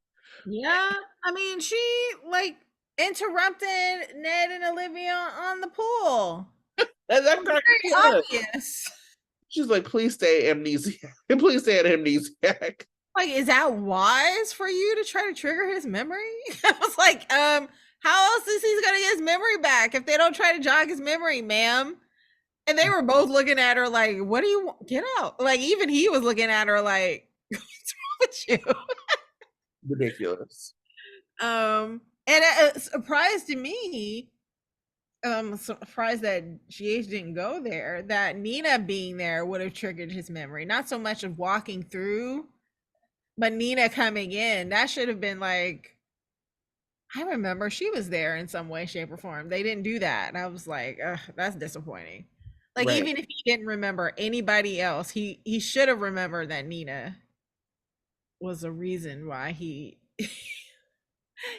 Yeah, I mean, she like interrupted Ned and Olivia on the pool. And It that was cracked me very up. obvious. She's like, please stay amnesiac. Please stay an amnesiac. Like, is that wise for you to try to trigger his memory? I was like, how else is he gonna get his memory back if they don't try to jog his memory, ma'am? And they were both looking at her like, what do you want? Get out. Like, even he was looking at her like, what's wrong with you? Ridiculous. And a surprise to me, surprised that GH didn't go there, that Nina being there would have triggered his memory. Not so much of walking through, but Nina coming in. That should have been like, I remember she was there in some way, shape, or form. They didn't do that. And I was like, ugh, that's disappointing. Like, Right. even if he didn't remember anybody else, he should have remembered that Nina was the reason why he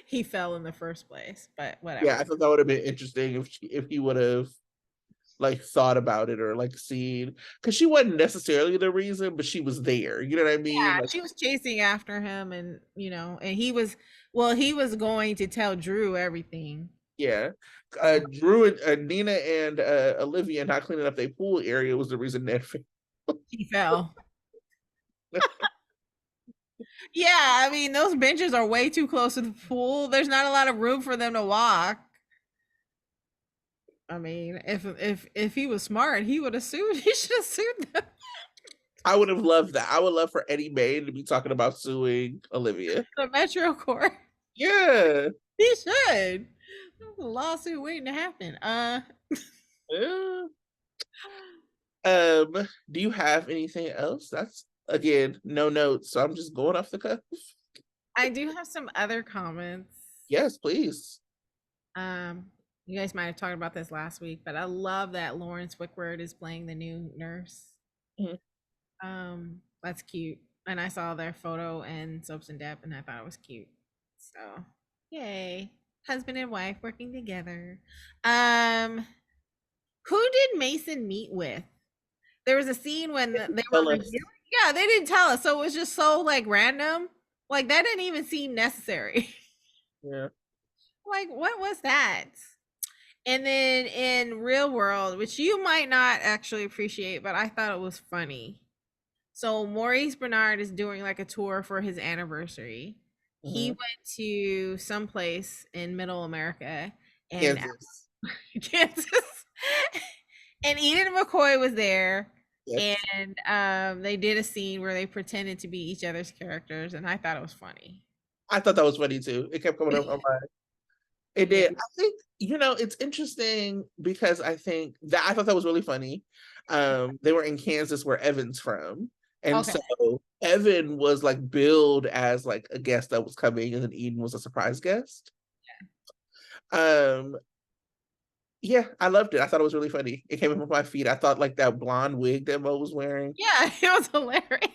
he fell in the first place. But Yeah, I whatever. thought that would have been interesting if he would have like thought about it or like seen, because she wasn't necessarily the reason, but she was there. You know what I mean? Yeah, Like, she was chasing after him, and and he was, well, he was going to tell Drew everything. yeah. Drew and Nina and Olivia not cleaning up their pool area was the reason Ned failed. He fell. Yeah, I mean, those benches are way too close to the pool. There's not a lot of room for them to walk. I mean, if he was smart, he would have sued. He should have sued them. I would have loved that. I would love for Eddie May to be talking about suing Olivia. The Metro Court. Yeah. He should. There's a lawsuit waiting to happen. Yeah. Do you have anything else? That's again no notes, so I'm just going off the cuff. I do have some other comments. Yes, please. Um, you guys might have talked about this last week, but I love that Lawrence Wickford is playing the new nurse. Mhm. That's cute. And I saw their photo in Soaps and Dep, and I thought it was cute. So, yay, husband and wife working together. Um, who did Mason meet with? There was a scene when they were Tell us. reviewing. Yeah, they didn't tell us, so it was just so like random. Like that didn't even seem necessary. Yeah. Like, what was that? And then in Real World, which you might not actually appreciate, but I thought it was funny. So Maurice Bernard is doing like a tour for his anniversary. He Mhm. went to some place in Middle America and Kansas. Kansas, and Eden McCoy was there. Yes. And they did a scene where they pretended to be each other's characters, and I thought it was funny. I thought that was funny too. It kept coming up on my. It Yeah. did. I think it's interesting because I think that I thought that was really funny. They were in Kansas, where Evan's from, and Okay. so Evan was like billed as like a guest that was coming, and then Eden was a surprise guest. Um, yeah, I loved it. I thought it was really funny. It came up on my feed. I thought like that blonde wig that Mo was wearing. Yeah, it was hilarious.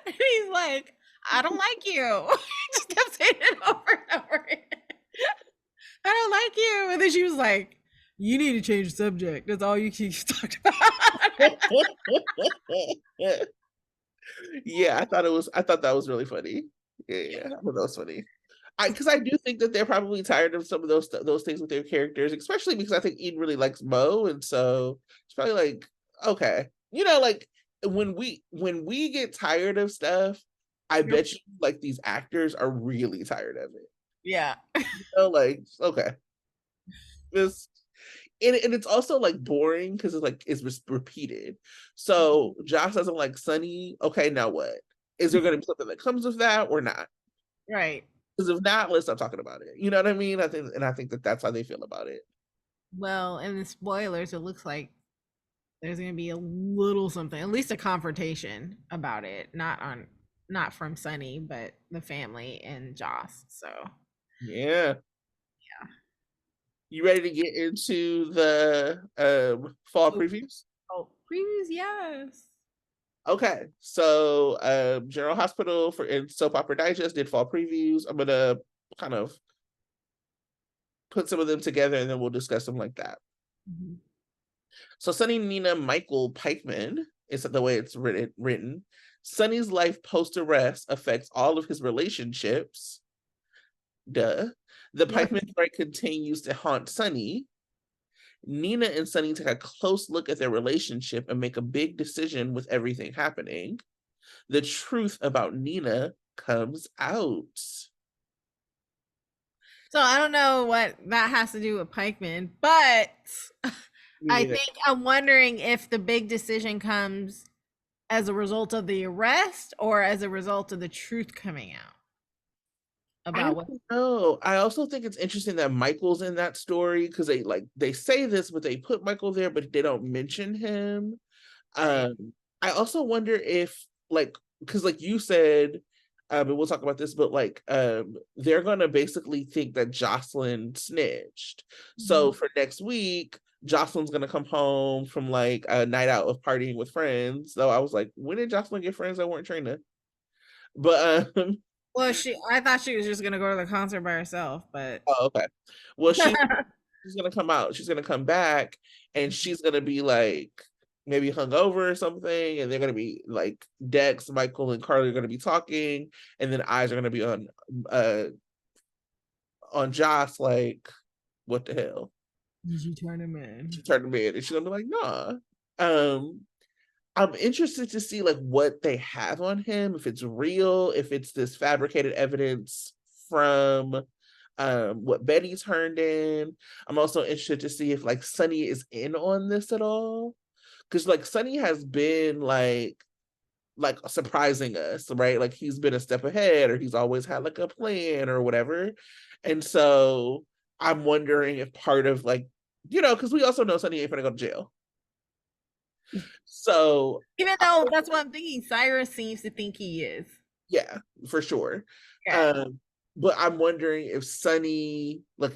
And he's like, I don't like you. He just kept saying it over and over again. I don't like you. And then she was like, you need to change the subject. That's all you keep talking about. Yeah, I thought that was really funny. Yeah, I thought that was funny. Because I do think that they're probably tired of some of those things with their characters, especially because I think Eden really likes Mo, and so it's probably like, okay, like when we get tired of stuff, I You're- bet you like these actors are really tired of it. yeah. Like, okay, this and it's also like boring because it's like it's repeated. So Josh doesn't like Sonny. Okay, now what? Is there going to be something that comes of that or not? Right. Because if not, let's stop talking about it. You know what I mean? I think that that's how they feel about it. Well, in the spoilers, it looks like there's gonna be a little something, at least a confrontation about it. Not from Sunny, but the family and Joss. So Yeah. yeah. You ready to get into the fall Oh, previews? oh, previews, yes. Okay, so General Hospital for in Soap Opera Digest did fall previews. I'm gonna kind of put some of them together and then we'll discuss them like that. Mhm. So Sunny Nina Michael Pikeman It's the way it's written. Sonny's life post-arrest affects all of his relationships. Duh. The Yeah. pikeman threat continues to haunt Sonny. Nina and Sonny take a close look at their relationship and make a big decision with everything happening. The truth about Nina comes out. So I don't know what that has to do with Pikeman, but Me I neither. think I'm wondering if the big decision comes as a result of the arrest or as a result of the truth coming out I about what. don't know. I also think it's interesting that Michael's in that story because they say this, but they put Michael there, but they don't mention him. Right. I also wonder if because like you said, and we'll talk about this, but they're gonna basically think that Jocelyn snitched. Mhm. So for next week, Jocelyn's gonna come home from like a night out of partying with friends. So I was like, when did Jocelyn get friends that weren't Trina? But Well, I thought she was just gonna go to the concert by herself, but oh, okay. Well, she's gonna come out. She's gonna come back, and she's gonna be like maybe hungover or something, and they're gonna be like Dex, Michael, and Carly are gonna be talking, and then eyes are gonna be uh on Joss like, what the hell? did you turn him in? She turned him in, and she's gonna be like, nah. Um, I'm interested to see like what they have on him, if it's real, if it's this fabricated evidence from what Betty turned in. I'm also interested to see if like Sonny is in on this at all. Because like Sonny has been like surprising us, right? Like he's been a step ahead or he's always had like a plan or whatever. And so I'm wondering if part of like, because we also know Sonny ain't gonna go to jail. So Even though that's what I'm thinking, Cyrus seems to think he is. yeah, for sure. Yeah. Um, but I'm wondering if Sonny like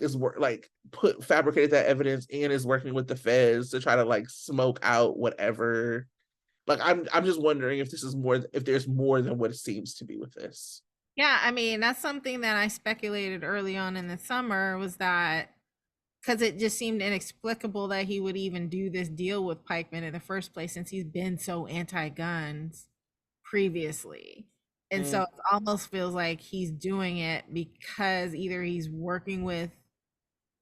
put fabricated that evidence and is working with the feds to try to like smoke out whatever. Like I'm just wondering if this is more if there's more than what it seems to be with this. Yeah, I mean, that's something that I speculated early on in the summer was that because it just seemed inexplicable that he would even do this deal with Pikeman in the first place since he's been so anti-guns previously. And so Mm, it almost feels like he's doing it because either he's working with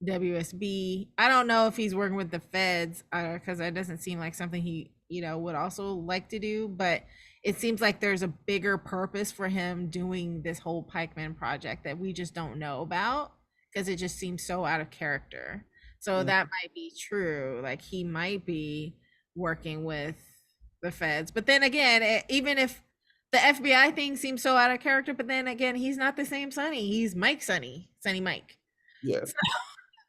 WSB. I don't know if he's working with the feds because that doesn't seem like something he, would also like to do. But it seems like there's a bigger purpose for him doing this whole Pikeman project that we just don't know about because it just seems so out of character. So mm, that might be true. Like he might be working with the feds. But then again, even if the FBI thing seems so out of character, but then again, he's not the same Sonny. He's Mike Sonny Mike. yeah.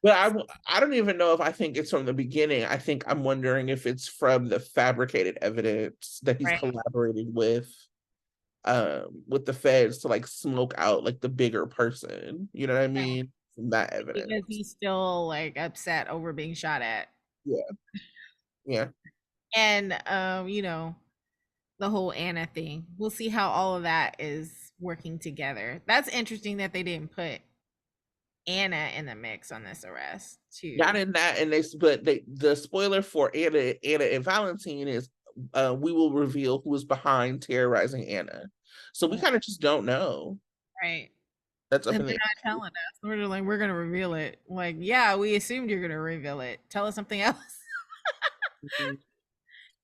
But I don't even know if I think it's from the beginning. I think I'm wondering if it's from the fabricated evidence that he's Right. collaborating with the feds to like smoke out like the bigger person. You know what I mean? From that Because evidence. he's still like upset over being shot at. Yeah. Yeah. And the whole Anna thing. We'll see how all of that is working together. That's interesting that they didn't put Anna in the mix on this arrest Not too. in that, and the spoiler for Anna and Valentine is we will reveal who is behind terrorizing Anna. So we kind of just don't know. Right. That's up And in they're the not telling us. We're just like, we're gonna reveal it. Like, yeah, we assumed you're gonna reveal it. Tell us something else. air.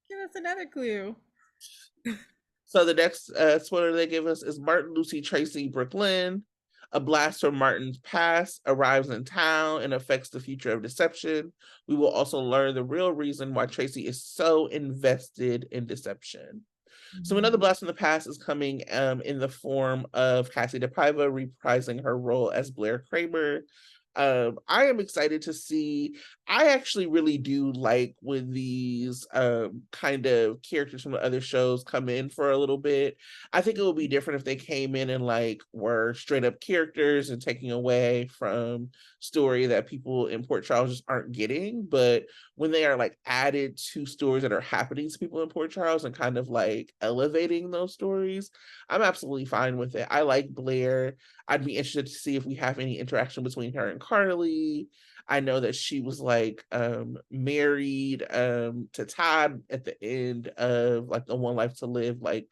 Give us another clue. So the next spoiler they give us is Martin, Lucy, Tracy, Brooklyn. A blast from Martin's past arrives in town and affects the future of deception. We will also learn the real reason why Tracy is so invested in deception. So Mhm. another blast from the past is coming in the form of Cassie DePaiva reprising her role as Blair Kramer. I am excited to see. I actually really do like when these kind of characters from the other shows come in for a little bit. I think it would be different if they came in and like were straight up characters and taking away from story that people in Port Charles just aren't getting. But when they are like added to stories that are happening to people in Port Charles and kind of like elevating those stories, I'm absolutely fine with it. I like Blair. I'd be interested to see if we have any interaction between her and Carly. I know that she was like married to Todd at the end of like the One Life to Live like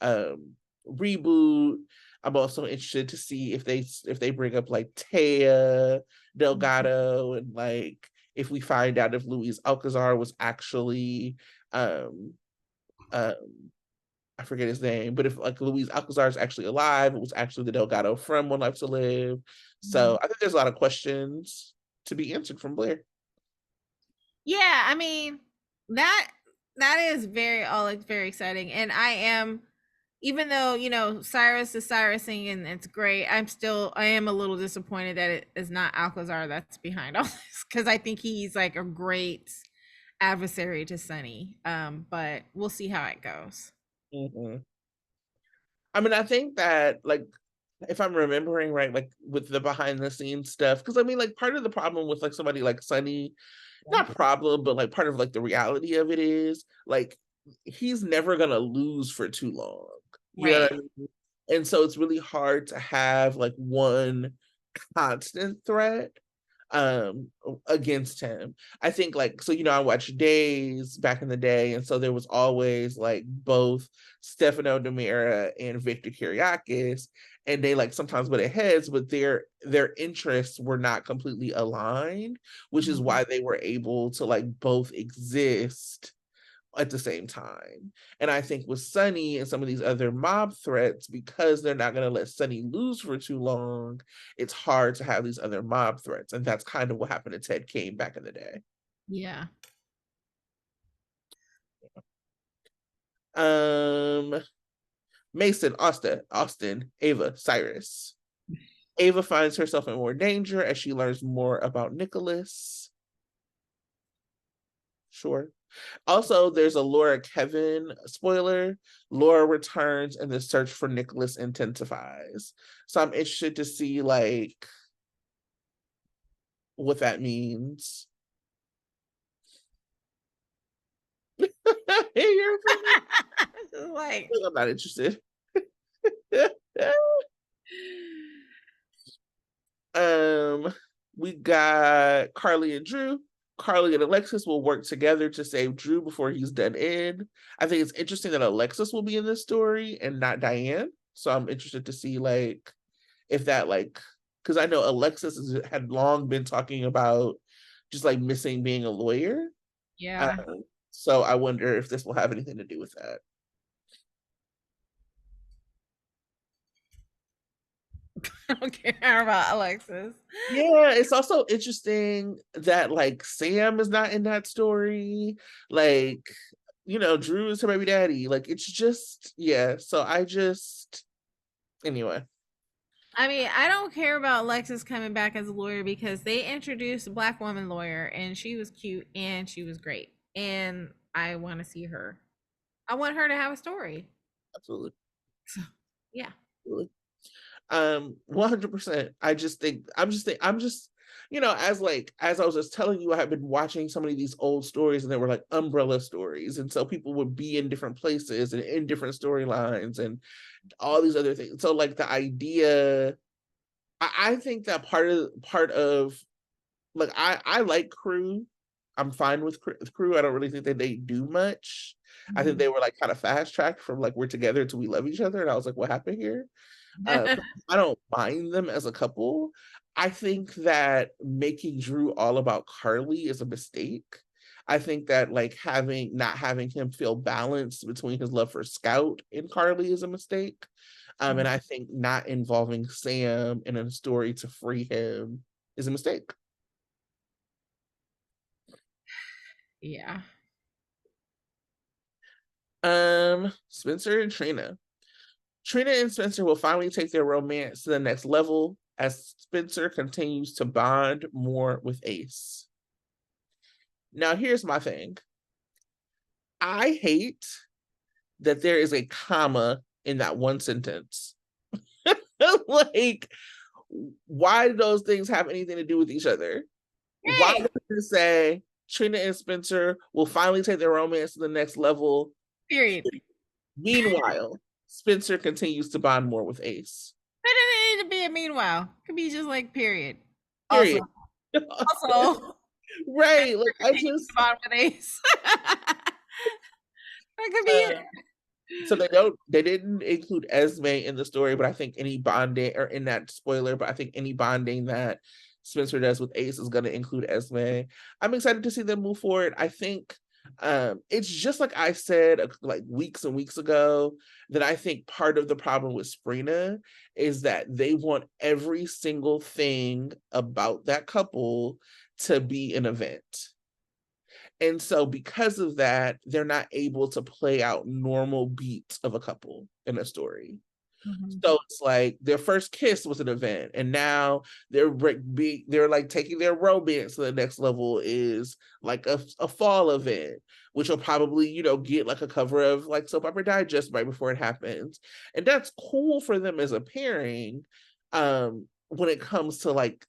um reboot. I'm also interested to see if they bring up like Taya Delgado, and like if we find out if Luis Alcazar was actually um um I forget his name, but if like Luis Alcazar is actually alive, it was actually the Delgado from One Life to Live. So I think there's a lot of questions to be answered from Blair. Yeah, I mean that that is very exciting, and I am, even though Cyrus is Cyrusing and it's great, I am a little disappointed that it is not Alcazar that's behind all this, because I think he's like a great adversary to Sonny. But we'll see how it goes. Mhm. I mean, I think that like if I'm remembering right, like with the behind the scenes stuff, because I mean, like part of the problem with like somebody like Sonny, not problem, but like part of like the reality of it is like he's never gonna lose for too long. You know what Right. I mean? And so it's really hard to have like one constant threat um against him. I think like so I watched Days back in the day, and so there was always like both Stefano Demira and Victor Kiriakis, and they like sometimes butted heads, but their interests were not completely aligned, which is why they were able to like both exist at the same time. And I think with Sonny and some of these other mob threats, because they're not going to let Sonny lose for too long, it's hard to have these other mob threats. And that's kind of what happened to Ted Kane back in the day. Yeah. Um, Mason, Austin, Ava, Cyrus. Ava finds herself in more danger as she learns more about Nicholas. Sure. Also, there's a Laura Kevin spoiler. Laura returns and the search for Nicholas intensifies. So I'm interested to see like what that means. You're funny. Like, I'm not interested. um, we got Carly and Drew. Carly and Alexis will work together to save Drew before he's done in. I think it's interesting that Alexis will be in this story and not Diane. So I'm interested to see like if that like because I know had long been talking about just like missing being a lawyer. yeah. So I wonder if this will have anything to do with that. I don't care about Alexis. Yeah, it's also interesting that like Sam is not in that story. Like, Drew is her baby daddy. Like, it's just, yeah. So anyway. I mean, I don't care about Alexis coming back as a lawyer, because they introduced a black woman lawyer and she was cute and she was great. And I want to see her. I want her to have a story. Absolutely. So, yeah. Absolutely. 100%. As I was just telling you, I have been watching so many of these old stories, and they were like umbrella stories, and so people would be in different places and in different storylines and all these other things. So like the idea, I think that part of like I like Crew. I'm fine with Crew. I don't really think that they do much. I think they were like kind of fast tracked from like we're together till we love each other, and I was like, what happened here? I don't mind them as a couple. I think that making Drew all about Carly is a mistake. I think that like not having him feel balanced between his love for Scout and Carly is a mistake. And I think not involving Sam in a story to free him is a mistake. Yeah. Spencer and Trina. Trina and Spencer will finally take their romance to the next level as Spencer continues to bond more with Ace. Now, here's my thing. I hate that there is a comma in that one sentence. Like, why do those things have anything to do with each other? Why Hey, does it say Trina and Spencer will finally take their romance to the next level? period. Meanwhile, Spencer continues to bond more with Ace. It doesn't need to be a meanwhile. It could be just like period. Also, Period. Also, Right. Like I continue just the bottom of the ace. That could be it. so they didn't include Esme in the story, but I think any bonding or in that spoiler, but I think any bonding that Spencer does with Ace is gonna include Esme. I'm excited to see them move forward. I think it's just like I said like weeks and weeks ago that I think part of the problem with Sprina is that they want every single thing about that couple to be an event. And so because of that, they're not able to play out normal beats of a couple in a story. Mhm. So it's like their first kiss was an event, and now they're like taking their romance to the next level is like a fall event, which will probably get like a cover of like Soap Opera Digest right before it happens, and that's cool for them as a pairing. When it comes to like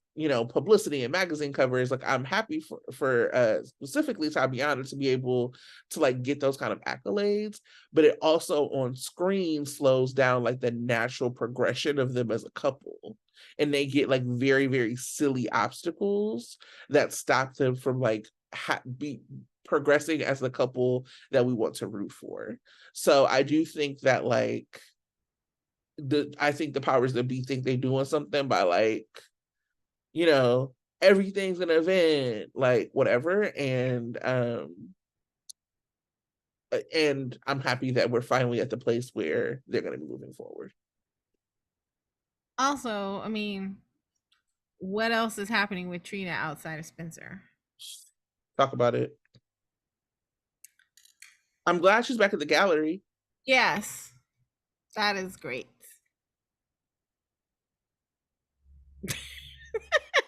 publicity and magazine covers, like I'm happy for specifically Tabiana to be able to like get those kind of accolades, but it also on screen slows down like the natural progression of them as a couple, and they get like very very silly obstacles that stop them from like be progressing as the couple that we want to root for. So I do think that like I think the powers that be think they're doing something by like you know everything's an event, like whatever. And I'm happy that we're finally at the place where they're going to be moving forward. Also, I mean, what else is happening with Trina outside of Spencer? Talk about it. I'm glad she's back at the gallery. Yes, that is great.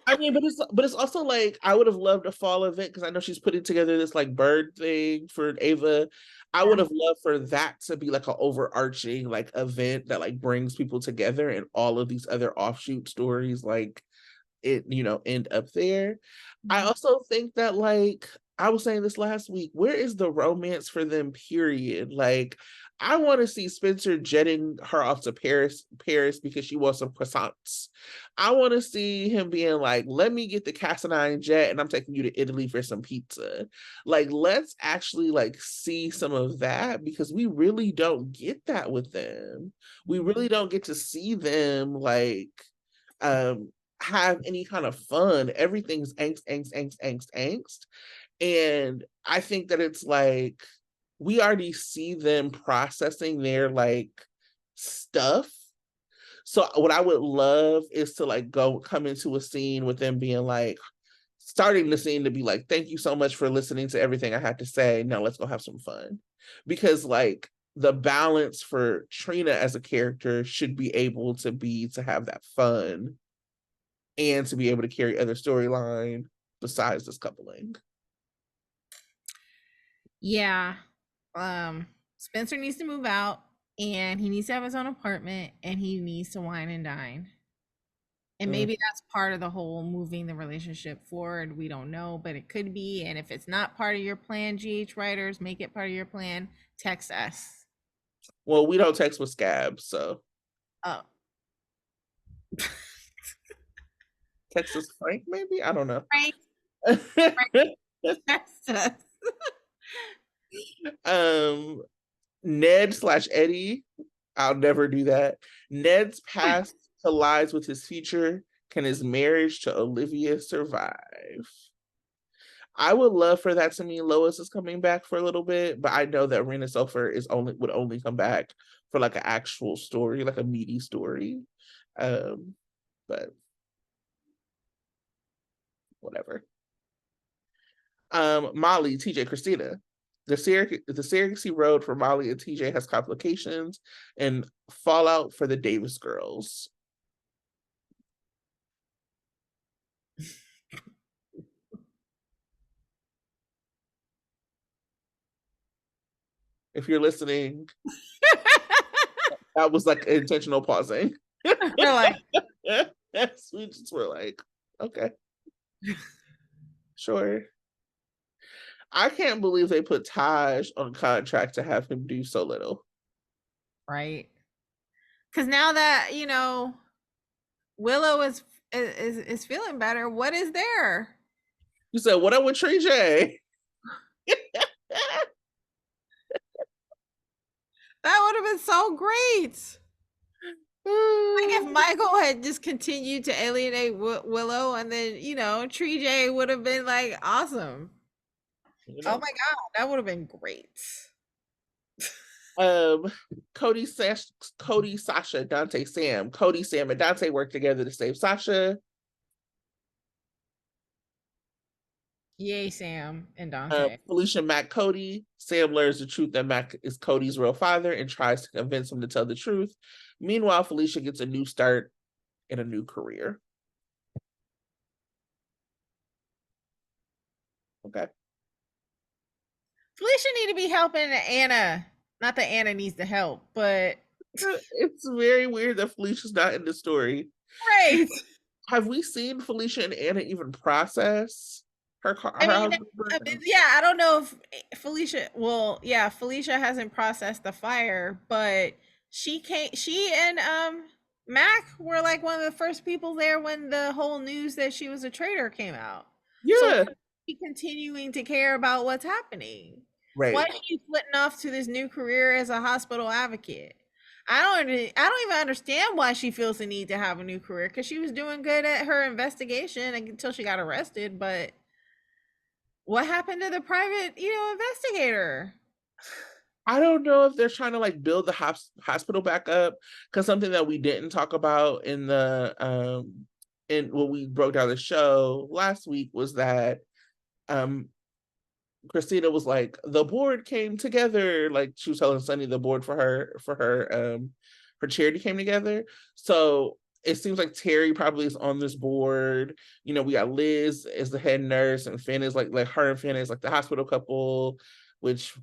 I mean, but it's also like I would have loved a fall event because I know she's putting together this like bird thing for Ava. I would Yeah. have loved for that to be like an overarching like event that like brings people together and all of these other offshoot stories like it end up there. I Mhm. also think that like I was saying this last week, where is the romance for them, period? Like I want to see Spencer jetting her off to Paris because she wants some croissants. I want to see him being like, let me get the Cassandine jet and I'm taking you to Italy for some pizza. Like let's actually like see some of that because we really don't get that with them. We really don't get to see them like um have any kind of fun. Everything's angst, angst, angst, angst, angst. And I think that it's like we already see them processing their like stuff. So what I would love is to like go come into a scene with them being like starting the scene to be like, thank you so much for listening to everything I had to say. Now let's go have some fun. Because like the balance for Trina as a character should be able to be to have that fun and to be able to carry other storyline besides this coupling. Yeah. Spencer needs to move out and he needs to have his own apartment and he needs to wine and dine. And Mm. maybe that's part of the whole moving the relationship forward. We don't know, but it could be. And if it's not part of your plan, GH writers, make it part of your plan. Text us. Well, we don't text with scabs, so Oh, text us Frank, maybe? I don't know. Frank, Frank, text us. um Ned/Eddie, I'll never do that. Ned's past collides with his future. Can his marriage to Olivia survive? I would love for that to mean Lois is coming back for a little bit, but I know that Rena Sofer would only come back for like an actual story, like a meaty story. Um, but whatever. Molly, TJ, Christina. The Syracuse road for Molly and TJ has complications and fallout for the Davis girls. If you're listening, that was like intentional pausing. We're like, Yes, we just were like, okay, sure. I can't believe they put Taj on contract to have him do so little. right. Because now that, Willow is is feeling better. What is there? You said, what up with Trey J? That would have been so great. Like if Michael had just continued to alienate Willow, and then Tree J would have been like awesome. You Oh know? my god, that would have been great. Um, Cody, Sasha, Dante, Sam. Cody, Sam, and Dante work together to save Sasha. Yay, Sam and Dante. Felicia, Mac, Cody. Sam learns the truth that Mac is Cody's real father and tries to convince him to tell the truth. Meanwhile, Felicia gets a new start in a new career. Okay. Felicia need to be helping Anna. Not that Anna needs the help, but It's very weird that Felicia's not in the story. right. Have we seen Felicia and Anna even process her I her mean, husband's birthday? yeah, I don't know if Felicia. Well, yeah, Felicia hasn't processed the fire, but she can't. She and Mac were like one of the first people there when the whole news that she was a traitor came out. So Yeah. she continuing to care about what's happening. Why Right. is she flitting off to this new career as a hospital advocate? I don't even understand why she feels the need to have a new career, because she was doing good at her investigation until she got arrested. But what happened to the private, investigator? I don't know if they're trying to like build the hospital back up, because something that we didn't talk about in the in when we broke down the show last week was that um Christina was like, the board came together. Like she was telling Sonny the board for her charity came together. So it seems like Terry probably is on this board. You know, we got Liz as the head nurse, and Finn is like her and Finn is like the hospital couple, which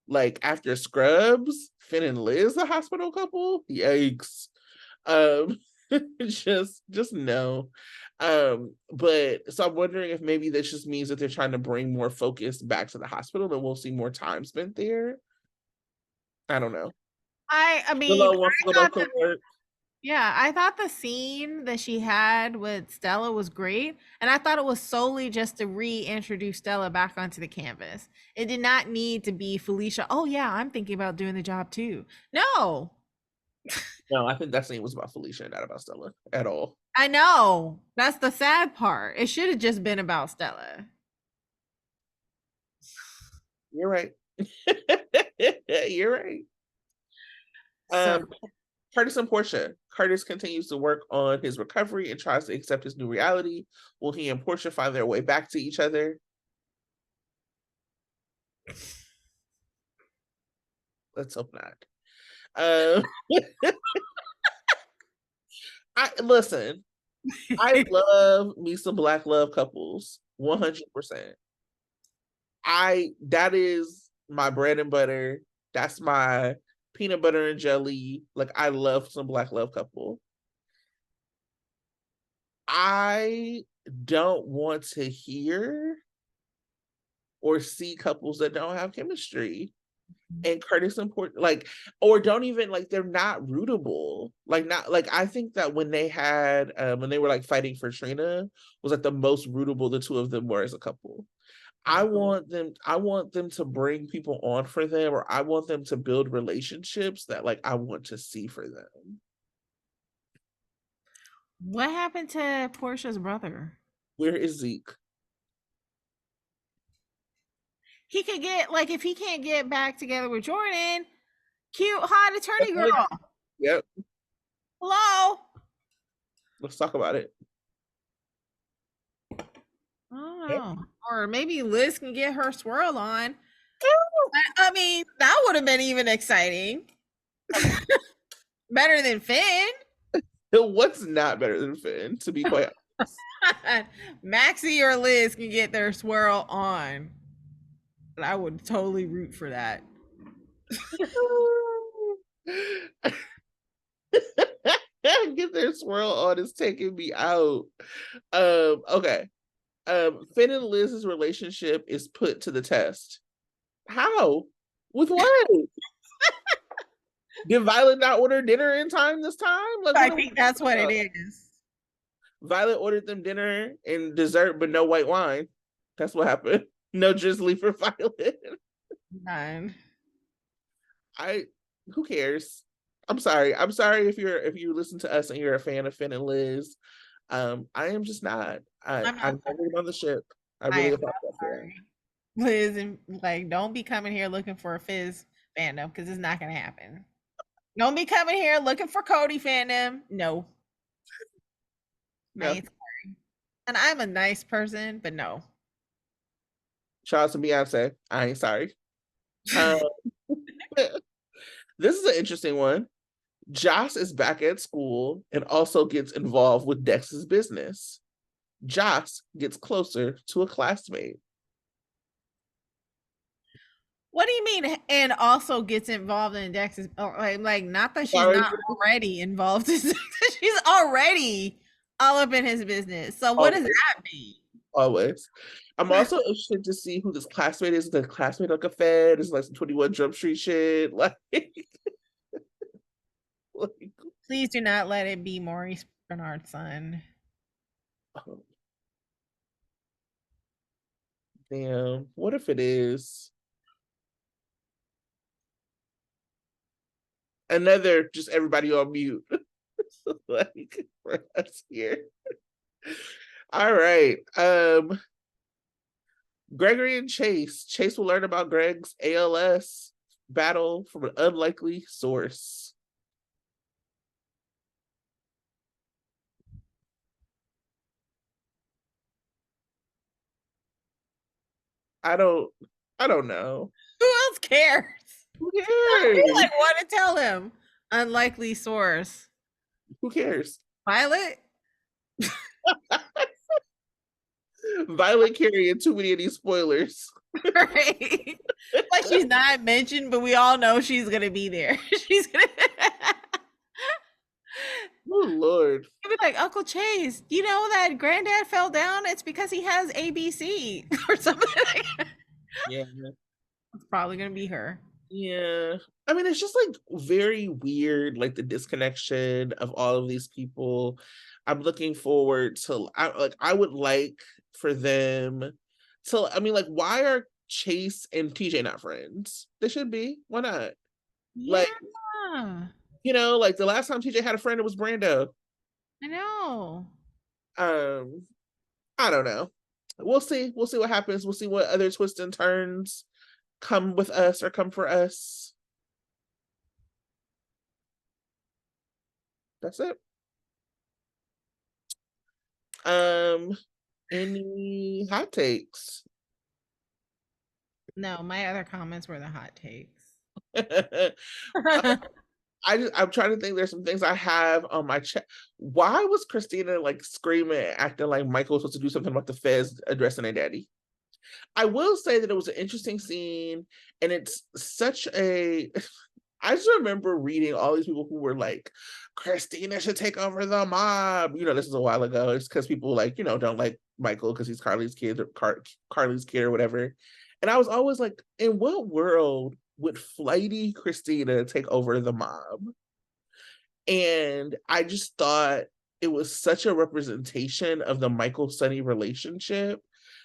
like after Scrubs, Finn and Liz the hospital couple. Yikes. Um just no. But so I'm wondering if maybe this just means that they're trying to bring more focus back to the hospital and we'll see more time spent there. I don't know. I mean, Willow wants to go I thought to the work. yeah, I thought the scene that she had with Stella was great, and I thought it was solely just to reintroduce Stella back onto the canvas. It did not need to be Felicia. Oh yeah, I'm thinking about doing the job too. No, No, I think that scene was about Felicia and not about Stella at all. I know. That's the sad part. It should have just been about Stella. You're right. You're right. So Um, Curtis and Portia. Curtis continues to work on his recovery and tries to accept his new reality. Will he and Portia find their way back to each other? Let's hope not. Um, I listen. I love me some black love couples, 100%. That is my bread and butter. That's my peanut butter and jelly. Like I love some black love couple. I don't want to hear or see couples that don't have chemistry. And Curtis and Port like, or don't even like they're not rootable. Like not like I think that when they had when they were like fighting for Trina was like the most rootable the two of them were as a couple. I want them to bring people on for them, or I want them to build relationships that like I want to see for them. what happened to Portia's brother? Where is Zeke? He could get, like, if he can't get back together with Jordan, cute hot attorney girl. Yep, Hello. let's talk about it. I don't Yep. know. Or maybe Liz can get her swirl on. I mean, that would have been even exciting. Better than Finn. What's not better than Finn, to be quite Maxie or Liz can get their swirl on. I would totally root for that. get their swirl on is taking me out. Okay. Finn and Liz's relationship is put to the test. How? With what? Did Violet not order dinner in time this time? Like, I what? think that's what it is. Violet ordered them dinner and dessert, but no white wine. That's what happened. No drizzly for Violet. None. I who cares? I'm sorry. I'm sorry if you listen to us and you're a fan of Finn and Liz. I am just not. I'm not I'm never on the ship. I I am really not apologize for that. sorry. Liz, and like, don't be coming here looking for a Fizz fandom because it's not gonna happen. Don't be coming here looking for Cody fandom. No, I No. ain't sorry. And I'm a nice person, but no. Shout out to Beyonce. I ain't sorry. Um, this is an interesting one. Joss is back at school and also gets involved with Dex's business. Joss gets closer to a classmate. What do you mean? And also gets involved in Dex's, like not that she's Sorry, not already involved. She's already all up in his business. So what does always, that mean? always. I'm also interested to see who this classmate is. The classmate like a Fed is like some 21 Jump Street shit. Like Please do not let it be Maurice Bernard's son. oh, damn. What if it is another just everybody on mute? Like for us here. All right. Gregory and Chase. Chase will learn about Greg's ALS battle from an unlikely source. I don't I don't know. Who else cares? Who We cares? like want to tell him. Unlikely source. Who cares? Violet? Violet carrying too many of these spoilers. Right. Like she's not mentioned, but we all know she's gonna be there. She's gonna Oh Lord. be like, Uncle Chase, you know that granddad fell down? It's because he has ABC or something like that. Yeah. It's probably gonna be her. Yeah. I mean, it's just like very weird, like the disconnection of all of these people. I'm looking forward to I would like for them to I mean, like, why are Chase and TJ not friends? They should be. Why not? Yeah, Like, like the last time TJ had a friend, it was Brando. I know. Um, I don't know. We'll see. We'll see what happens. We'll see what other twists and turns come with us or come for us. That's it. Um, any hot takes? No, my other comments were the hot takes. I'm trying to think. There's some things I have on my chat. Why was Christina like screaming, acting like Michael was supposed to do something about the feds addressing their daddy? I will say that it was an interesting scene, and it's such a. I just remember reading all these people who were like, Christina should take over the mob. This is a while ago. It's because people like, don't like Michael because he's Carly's kid or Carly's kid or whatever. And I was always like, in what world would flighty Christina take over the mob? And I just thought it was such a representation of the Michael Sonny relationship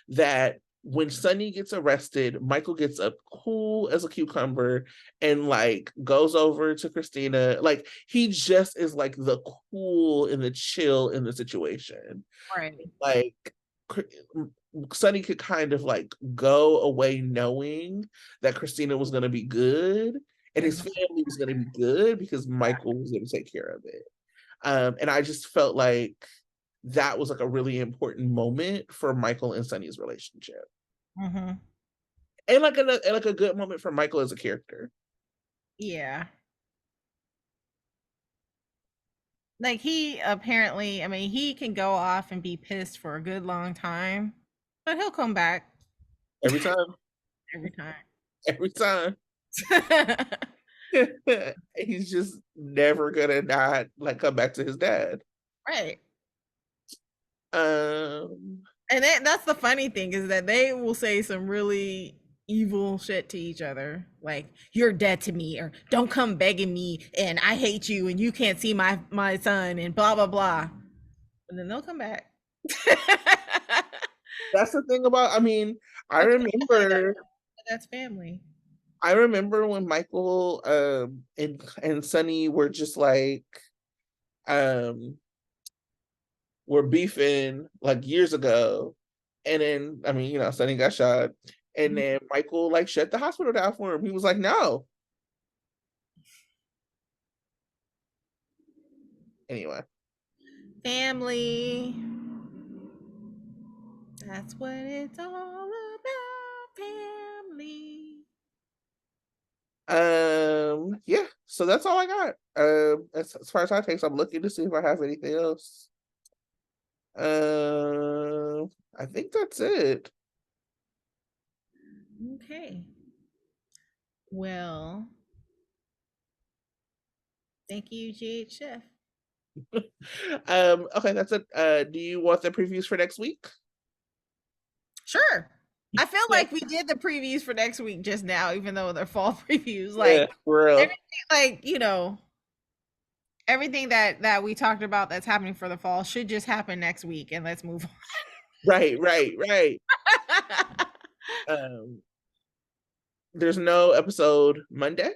that when Sonny gets arrested, Michael gets up cool as a cucumber and like goes over to Christina. Like he just is like the cool and the chill in the situation. Right. Like Sonny could kind of like go away knowing that Christina was going to be good and his family was going to be good because Michael was going to take care of it. And I just felt like that was like a really important moment for Michael and Sonny's relationship. Mm-hmm. And like a good moment for Michael as a character. Yeah. Like he apparently, I mean, he can go off and be pissed for a good long time, but he'll come back Every time. every time. Every time. He's just never gonna not like come back to his dad. Right. Um And that's the funny thing is that they will say some really evil shit to each other, like "you're dead to me" or "don't come begging me" and "I hate you" and "you can't see my son" and blah blah blah. and then they'll come back. That's the thing about, I mean, I remember That's family. I remember when Michael and Sonny were just like were beefing like years ago. And then I mean, Sonny got shot. And then Michael like shut the hospital down for him. He was like, no. Anyway. Family. That's what it's all about. Family. Yeah, so that's all I got. As far as I take, I'm looking to see if I have anything else. I think that's it. Okay. Well, thank you, GH Chef. Okay, that's it. Do you want the previews for next week? Sure. I feel Yeah. like we did the previews for next week just now, even though they're fall previews. Yeah, Like for real. everything, everything that we talked about that's happening for the fall should just happen next week, and let's move on. Right. Um, there's no episode Monday,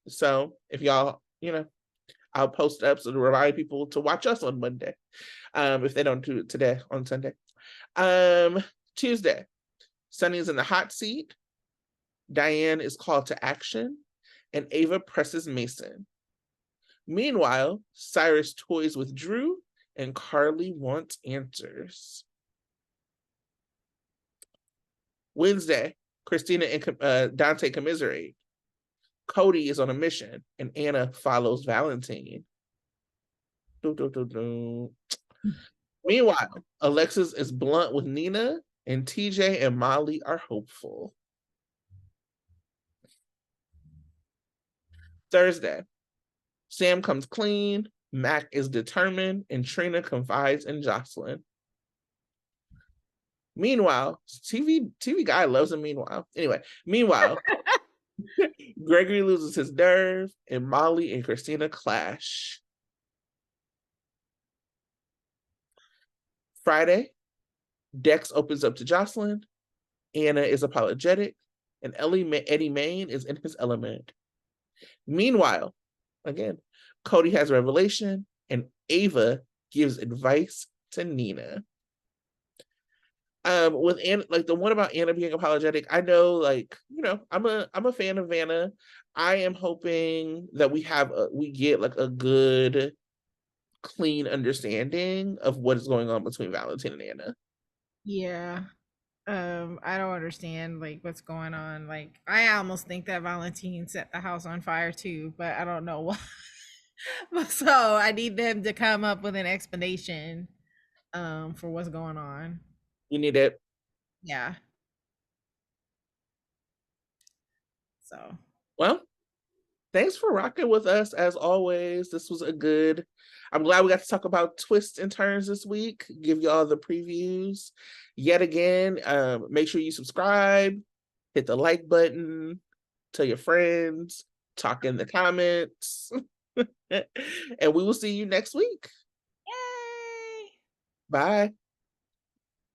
so if y'all, I'll post the episode to remind people to watch us on Monday. If they don't do it today on Sunday. Tuesday, Sonny's in the hot seat. Diane is called to action, and Ava presses Mason. Meanwhile, Cyrus toys with Drew, and Carly wants answers. Wednesday, Christina and Dante commiserate. Cody is on a mission, and Anna follows Valentine. Meanwhile, Alexis is blunt with Nina, and TJ and Molly are hopeful. Thursday, Sam comes clean, Mac is determined, and Trina confides in Jocelyn. Meanwhile, TV guy loves him. Meanwhile, Gregory loses his nerve, and Molly and Christina clash. Friday, Dex opens up to Jocelyn. Anna is apologetic, and Eddie Main is in his element. Meanwhile, again, Cody has a revelation, and Ava gives advice to Nina. With Anna, like the one about Anna being apologetic, I know, like, I'm a fan of Anna. I am hoping that we get like a good, clean understanding of what is going on between Valentine and Anna. Yeah. I don't understand like what's going on. Like I almost think that Valentine set the house on fire too, but I don't know why. So I need them to come up with an explanation for what's going on. You need it. Yeah. So Well, thanks for rocking with us as always. This was I'm glad we got to talk about twists and turns this week, give y'all the previews yet again. Make sure you subscribe, hit the like button, tell your friends, talk in the comments, and we will see you next week. yay! Bye.